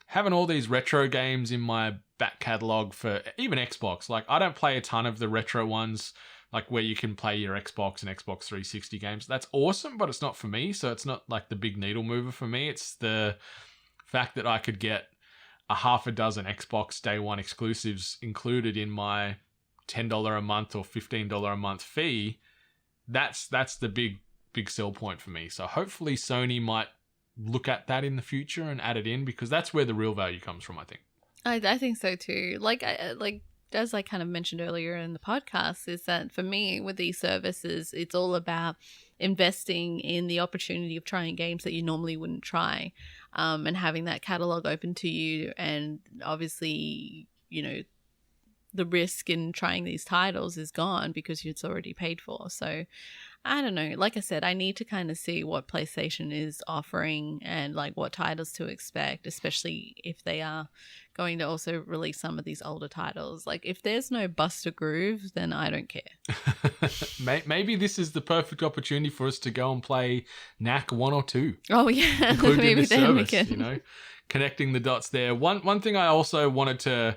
having all these retro games in my back catalog for even Xbox. Like, I don't play a ton of the retro ones like where you can play your Xbox and Xbox 360 games. That's awesome, but it's not for me. So it's not like the big needle mover for me. It's the fact that I could get a half a dozen Xbox Day One exclusives included in my $10 a month or $15 a month fee. That's the big sell point for me. So hopefully Sony might look at that in the future and add it in, because that's where the real value comes from, I think. I think so too. Like as I kind of mentioned earlier in the podcast, is that for me with these services, it's all about investing in the opportunity of trying games that you normally wouldn't try, and having that catalog open to you. And obviously, the risk in trying these titles is gone because it's already paid for. So I don't know. Like I said, I need to kind of see what PlayStation is offering and like what titles to expect, especially if they are going to also release some of these older titles. Like if there's no Buster Groove, then I don't care. Maybe this is the perfect opportunity for us to go and play Knack 1 or 2. Oh yeah, included in maybe this then service, we can. Connecting the dots there. One thing I also wanted to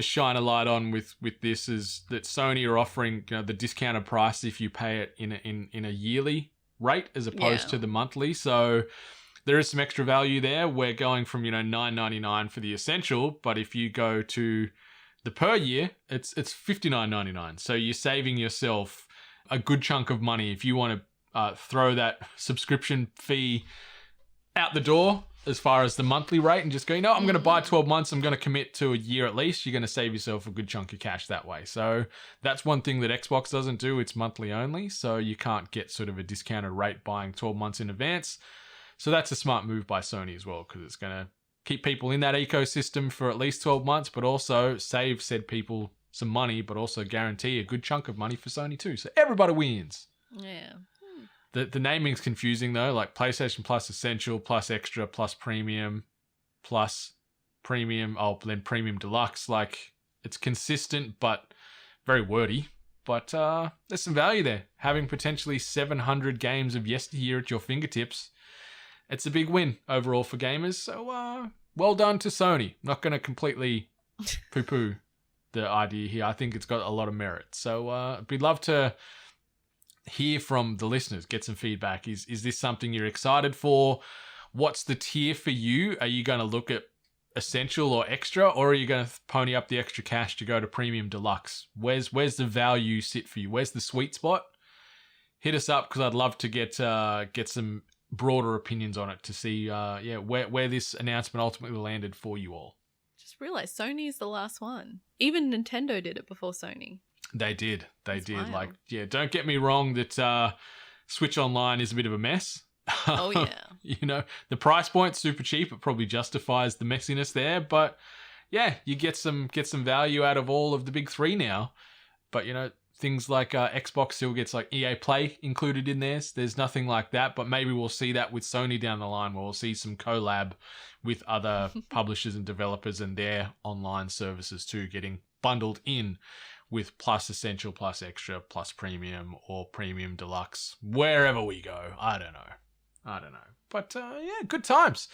shine a light on with this is that Sony are offering the discounted price if you pay it in a yearly rate as opposed to the monthly. So there is some extra value there. We're going from $9.99 for the essential, but if you go to the per year, it's $59.99. So you're saving yourself a good chunk of money if you want to throw that subscription fee out the door as far as the monthly rate and just go, I'm going to buy 12 months. I'm going to commit to a year at least. You're going to save yourself a good chunk of cash that way. So that's one thing that Xbox doesn't do. It's monthly only. So you can't get sort of a discounted rate buying 12 months in advance. So that's a smart move by Sony as well, because it's going to keep people in that ecosystem for at least 12 months, but also save said people some money, but also guarantee a good chunk of money for Sony too. So everybody wins. Yeah. The naming's confusing though, like PlayStation Plus Essential, Plus Extra, Plus Premium, Plus Premium, then Premium Deluxe. Like, it's consistent but very wordy. But there's some value there. Having potentially 700 games of yesteryear at your fingertips, it's a big win overall for gamers. So well done to Sony. Not going to completely poo-poo the idea here. I think it's got a lot of merit. So we'd love to hear from the listeners, get some feedback. Is this something you're excited for? What's the tier for you? Are you going to look at Essential or Extra, or are you going to pony up the extra cash to go to Premium Deluxe? Where's the value sit for you? Where's the sweet spot? Hit us up, because I'd love to get some broader opinions on it to see where this announcement ultimately landed for you all. Just realized Sony is the last one. Even Nintendo did it before Sony. They did. That's wild. Like, don't get me wrong that Switch Online is a bit of a mess. Oh, yeah. The price point's super cheap. It probably justifies the messiness there. But, yeah, you get some value out of all of the big three now. But, things like Xbox still gets like EA Play included in there. There's nothing like that. But maybe we'll see that with Sony down the line, where we'll see some collab with other publishers and developers and their online services too getting bundled in with Plus Essential, Plus Extra, Plus Premium, or Premium Deluxe, wherever we go. I don't know. But good times.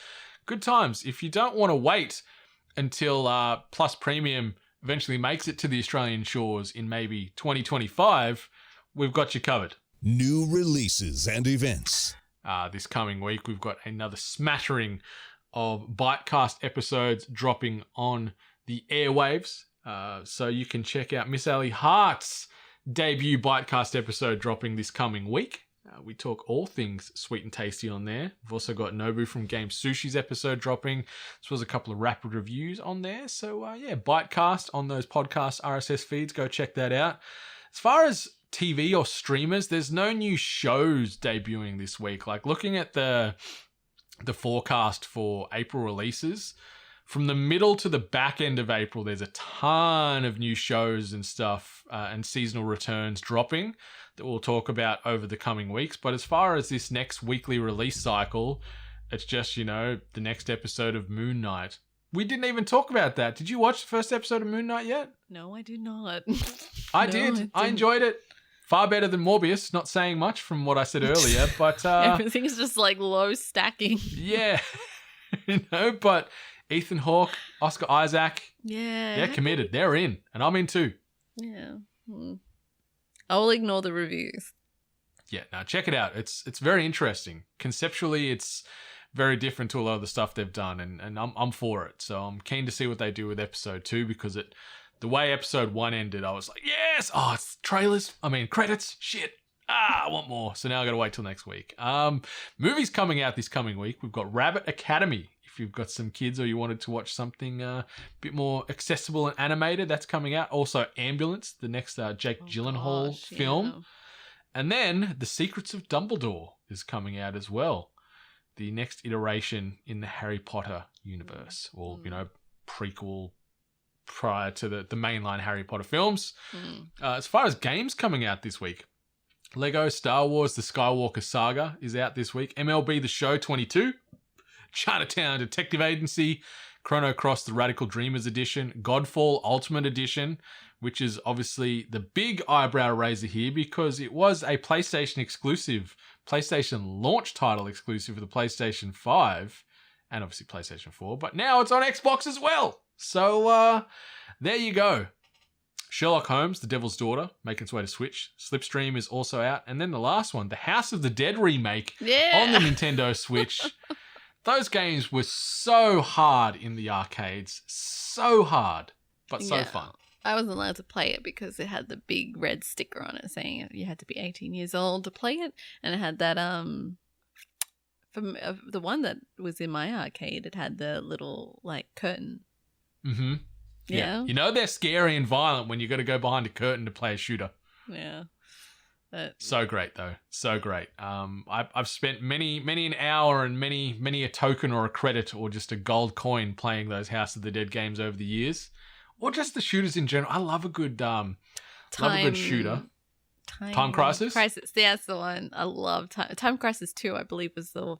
Good times. If you don't want to wait until Plus Premium eventually makes it to the Australian shores in maybe 2025, we've got you covered. New releases and events. This coming week, we've got another smattering of Bytecast episodes dropping on the airwaves. So you can check out Miss Ali Hart's debut Bytecast episode dropping this coming week. We talk all things sweet and tasty on there. We've also got Nobu from Game Sushi's episode dropping, as well as a couple of rapid reviews on there. So Bytecast on those podcast RSS feeds. Go check that out. As far as TV or streamers, there's no new shows debuting this week. Like, looking at the forecast for April releases, from the middle to the back end of April, there's a ton of new shows and stuff and seasonal returns dropping that we'll talk about over the coming weeks. But as far as this next weekly release cycle, it's just, the next episode of Moon Knight. We didn't even talk about that. Did you watch the first episode of Moon Knight yet? No, I did not. I did. I enjoyed it. Far better than Morbius. Not saying much from what I said earlier, but... everything's just like low stacking. Yeah. But... Ethan Hawke, Oscar Isaac. Yeah. They're committed. They're in. And I'm in too. Yeah. I'll ignore the reviews. Yeah, now check it out. It's very interesting. Conceptually, it's very different to a lot of the stuff they've done, and I'm for it. So I'm keen to see what they do with episode 2, because the way episode 1 ended, I was like, yes! Oh, it's credits. Shit. I want more. So now I got to wait till next week. Movies coming out this coming week. We've got Rabbit Academy. If you've got some kids or you wanted to watch something a bit more accessible and animated, that's coming out. Also, Ambulance, the next Jake Gyllenhaal film. Yeah. And then The Secrets of Dumbledore is coming out as well. The next iteration in the Harry Potter universe, or, prequel prior to the mainline Harry Potter films. As far as games coming out this week, Lego Star Wars The Skywalker Saga is out this week. MLB The Show 22. Chinatown Detective Agency. Chrono Cross The Radical Dreamers Edition. Godfall Ultimate Edition, which is obviously the big eyebrow raiser here because it was a PlayStation exclusive, PlayStation launch title exclusive for the PlayStation 5 and obviously PlayStation 4, but now it's on Xbox as well. So there you go. Sherlock Holmes, The Devil's Daughter, making its way to Switch. Slipstream is also out. And then the last one, the House of the Dead remake on the Nintendo Switch. Those games were so hard in the arcades. So hard, but so fun. I wasn't allowed to play it because it had the big red sticker on it saying you had to be 18 years old to play it. And it had that, from the one that was in my arcade, it had the little, curtain. Mm-hmm. Yeah. They're scary and violent when you got to go behind a curtain to play a shooter. Yeah. So great, though. So great. I've spent many an hour and many a token or a credit or just a gold coin playing those House of the Dead games over the years. Or just the shooters in general. I love a good shooter. Time Crisis? Yeah, that's the one. I love Time Crisis 2, I believe, was the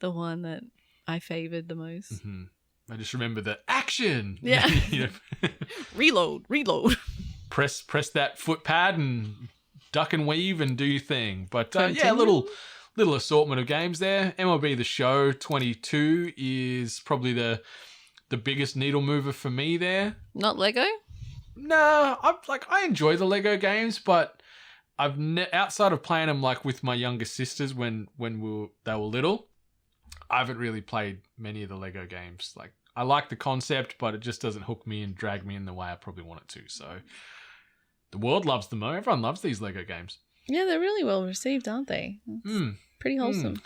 one that I favored the most. Mm-hmm. I just remember the action. Yeah. Reload. Press that foot pad and duck and weave and do your thing. But a little assortment of games there. MLB The Show 22 is probably the biggest needle mover for me there. Not Lego? No, I enjoy the Lego games, but I've outside of playing them with my younger sisters when they were little, I haven't really played many of the Lego games. I like the concept, but it just doesn't hook me and drag me in the way I probably want it to. So the world loves them. Everyone loves these Lego games. Yeah, they're really well received, aren't they? Pretty wholesome.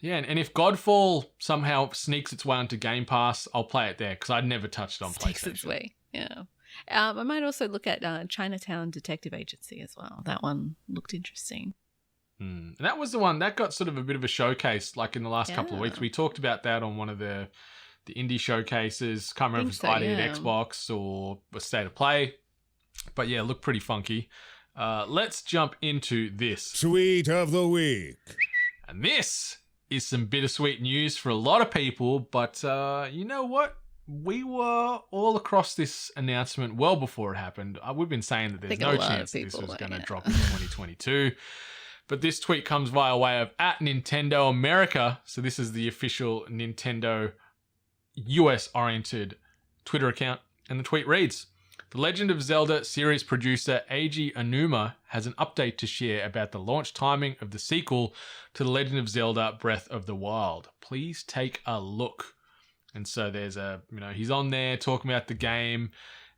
Yeah, and if Godfall somehow sneaks its way onto Game Pass, I'll play it there because I'd never touched it on PlayStation. Sneaks its way, yeah. I might also look at Chinatown Detective Agency as well. That one looked interesting. And that was the one that got sort of a bit of a showcase in the last couple of weeks. We talked about that on one of the indie showcases. Can't remember if it's ID at Xbox or a State of Play. But yeah, looked pretty funky. Let's jump into this. Sweet of the Week. And this is some bittersweet news for a lot of people, but you know what? We were all across this announcement well before it happened. We've been saying that there's no chance that this was going to drop in 2022. But this tweet comes via way of @Nintendo America. So this is the official Nintendo US-oriented Twitter account. And the tweet reads, The Legend of Zelda series producer Eiji Aonuma has an update to share about the launch timing of the sequel to The Legend of Zelda Breath of the Wild. Please take a look. And so there's he's on there talking about the game.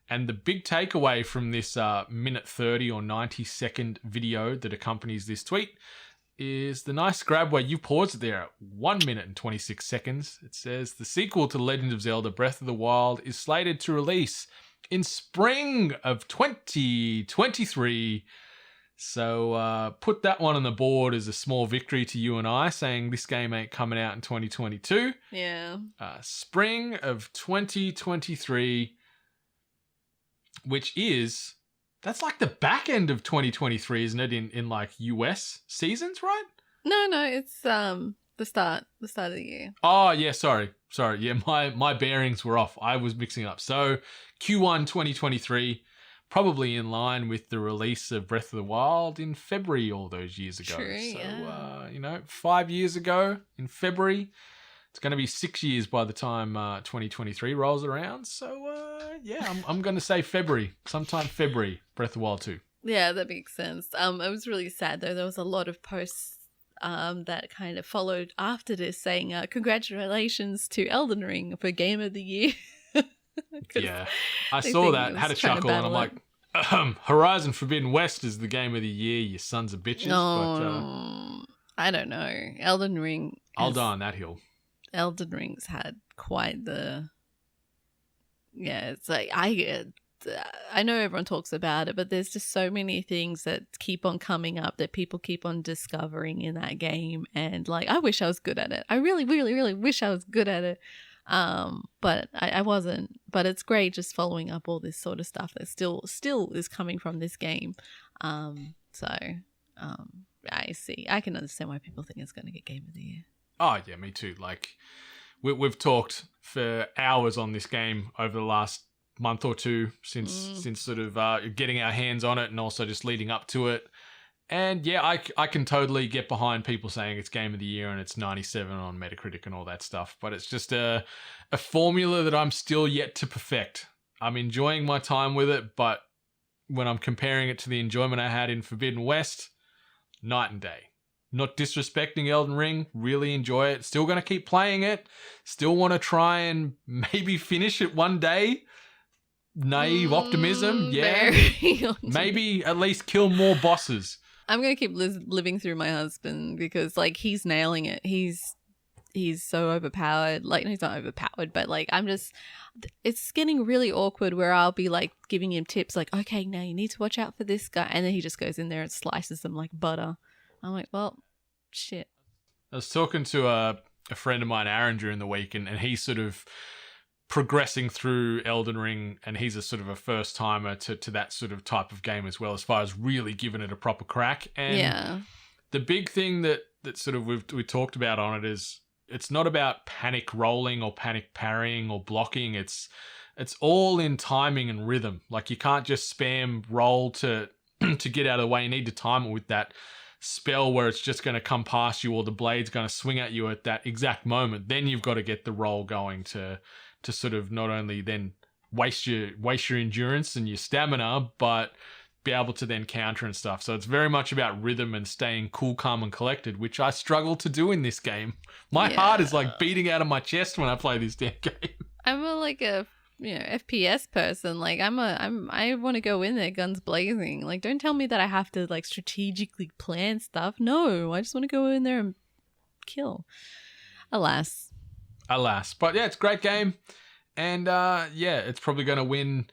And the big takeaway from this minute 30 or 90 second video that accompanies this tweet is the nice grab where you pause it there at 1 minute and 26 seconds. It says, the sequel to The Legend of Zelda Breath of the Wild is slated to release in spring of 2023. So put that one on the board as a small victory to you and I, saying this game ain't coming out in 2022. Yeah. Spring of 2023, which is, that's the back end of 2023, isn't it? In US seasons, right? No, it's the start of the year. Oh yeah, sorry. Yeah, my bearings were off. I was mixing up. So Q1 2023, probably in line with the release of Breath of the Wild in February all those years ago. True, so yeah. 5 years ago in February. It's going to be 6 years by the time 2023 rolls around. So, I'm going to say February. Sometime February, Breath of the Wild 2. Yeah, that makes sense. It was really sad though. There was a lot of posts that kind of followed after this saying congratulations to Elden Ring for Game of the Year. Yeah, I saw that, had a chuckle, and I'm like, Horizon Forbidden West is the Game of the Year, you sons of bitches. No, I don't know. Elden Ring. I'll die on that hill. Elden Ring's had quite the... Yeah, it's like, I know everyone talks about it, but there's just so many things that keep on coming up that people keep on discovering in that game. And like, I wish I was good at it. I really, really, really wish I was good at it. But I wasn't. But it's great just following up all this sort of stuff that still is coming from this game. I see. I can understand why people think it's going to get Game of the Year. Oh yeah, me too. Like, we've talked for hours on this game over the last month or two since sort of getting our hands on it, and also just leading up to it. And yeah, I can totally get behind people saying it's Game of the Year and it's 97 on Metacritic and all that stuff, but it's just a formula that I'm still yet to perfect. I'm enjoying my time with it, but when I'm comparing it to the enjoyment I had in Forbidden West, night and day. Not disrespecting Elden Ring, really enjoy it. Still going to keep playing it. Still want to try and maybe finish it one day. Naive optimism, yeah. Maybe at least kill more bosses. I'm going to keep living through my husband because, like, he's nailing it. He's so overpowered. Like, no, he's not overpowered, but, like, it's getting really awkward where I'll be, like, giving him tips like, okay, now you need to watch out for this guy. And then he just goes in there and slices them like butter. I'm like, well, shit. I was talking to a friend of mine, Aaron, during the week, and he's sort of progressing through Elden Ring, and he's a sort of a first timer to that sort of type of game as well, as far as really giving it a proper crack. And the big thing that sort of we talked about on it is it's not about panic rolling or panic parrying or blocking. It's all in timing and rhythm. Like, you can't just spam roll to get out of the way. You need to time it with that spell where it's just going to come past you or the blade's going to swing at you at that exact moment. Then you've got to get the roll going to sort of not only then waste your endurance and your stamina, but be able to then counter and stuff. So it's very much about rhythm and staying cool, calm, and collected, which I struggle to do in this game. My heart is like beating out of my chest when I play this damn game. I'm a FPS person. Like, I want to go in there guns blazing. Like, don't tell me that I have to like strategically plan stuff. No, I just want to go in there and kill. Alas. But yeah, it's a great game. And it's probably going to win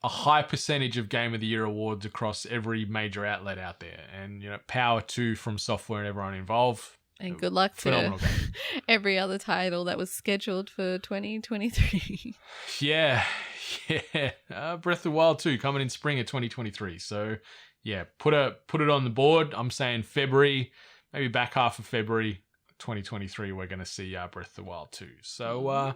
a high percentage of Game of the Year awards across every major outlet out there. And, power to From Software and everyone involved. And good luck to every other title that was scheduled for 2023. Yeah. Breath of the Wild 2 coming in spring of 2023. So, yeah, put it on the board. I'm saying February, maybe back half of February 2023, we're going to see Breath of the Wild 2. So,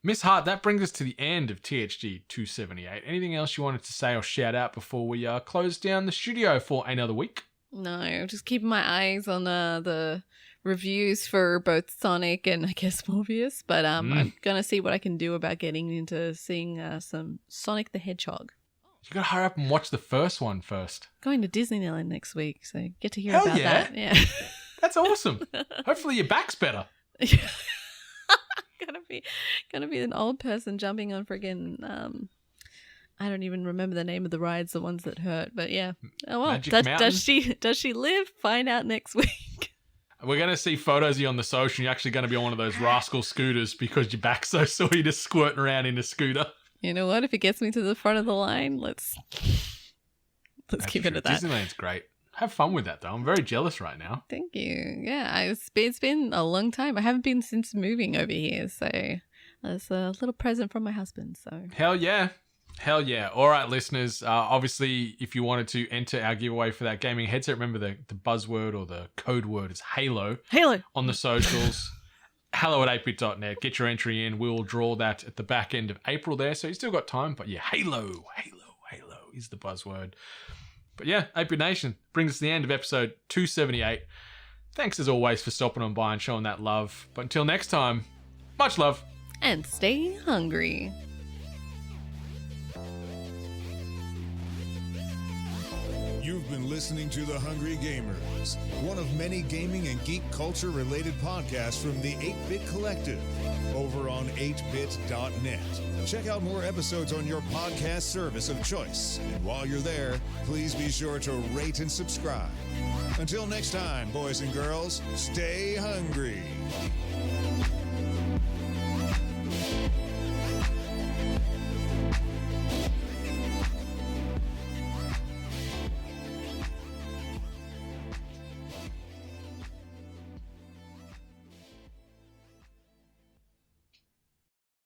Miss Hart, that brings us to the end of THG 278. Anything else you wanted to say or shout out before we close down the studio for another week? No, just keeping my eyes on the reviews for both Sonic and I guess Morbius. But I'm going to see what I can do about getting into seeing some Sonic the Hedgehog. You got to hurry up and watch the first one first. Going to Disneyland next week, so get to hear about that. Yeah. That's awesome. Hopefully your back's better. Gonna be an old person jumping on friggin' I don't even remember the name of the rides, the ones that hurt, but yeah. Oh well. Does she live? Find out next week. We're gonna see photos of you on the social. You're actually gonna be on one of those rascal scooters because your back's so sore you're just squirting around in a scooter. You know what? If it gets me to the front of the line, let's keep it at that. Disneyland's great. Have fun with that, though. I'm very jealous right now. Thank you. Yeah, it's been a long time. I haven't been since moving over here, so it's a little present from my husband. So Hell yeah. All right, listeners. Obviously, if you wanted to enter our giveaway for that gaming headset, remember the buzzword or the code word is Halo. On the socials. Hello@8bit.net. Get your entry in. We'll draw that at the back end of April there, so you still got time. But yeah, Halo is the buzzword. But yeah, 8-Bit Nation brings us to the end of episode 278. Thanks as always for stopping on by and showing that love. But until next time, much love. And stay hungry. You've been listening to The Hungry Gamers, one of many gaming and geek culture related podcasts from the 8-Bit Collective over on 8bit.net. Check out more episodes on your podcast service of choice. And while you're there, please be sure to rate and subscribe. Until next time, boys and girls, stay hungry.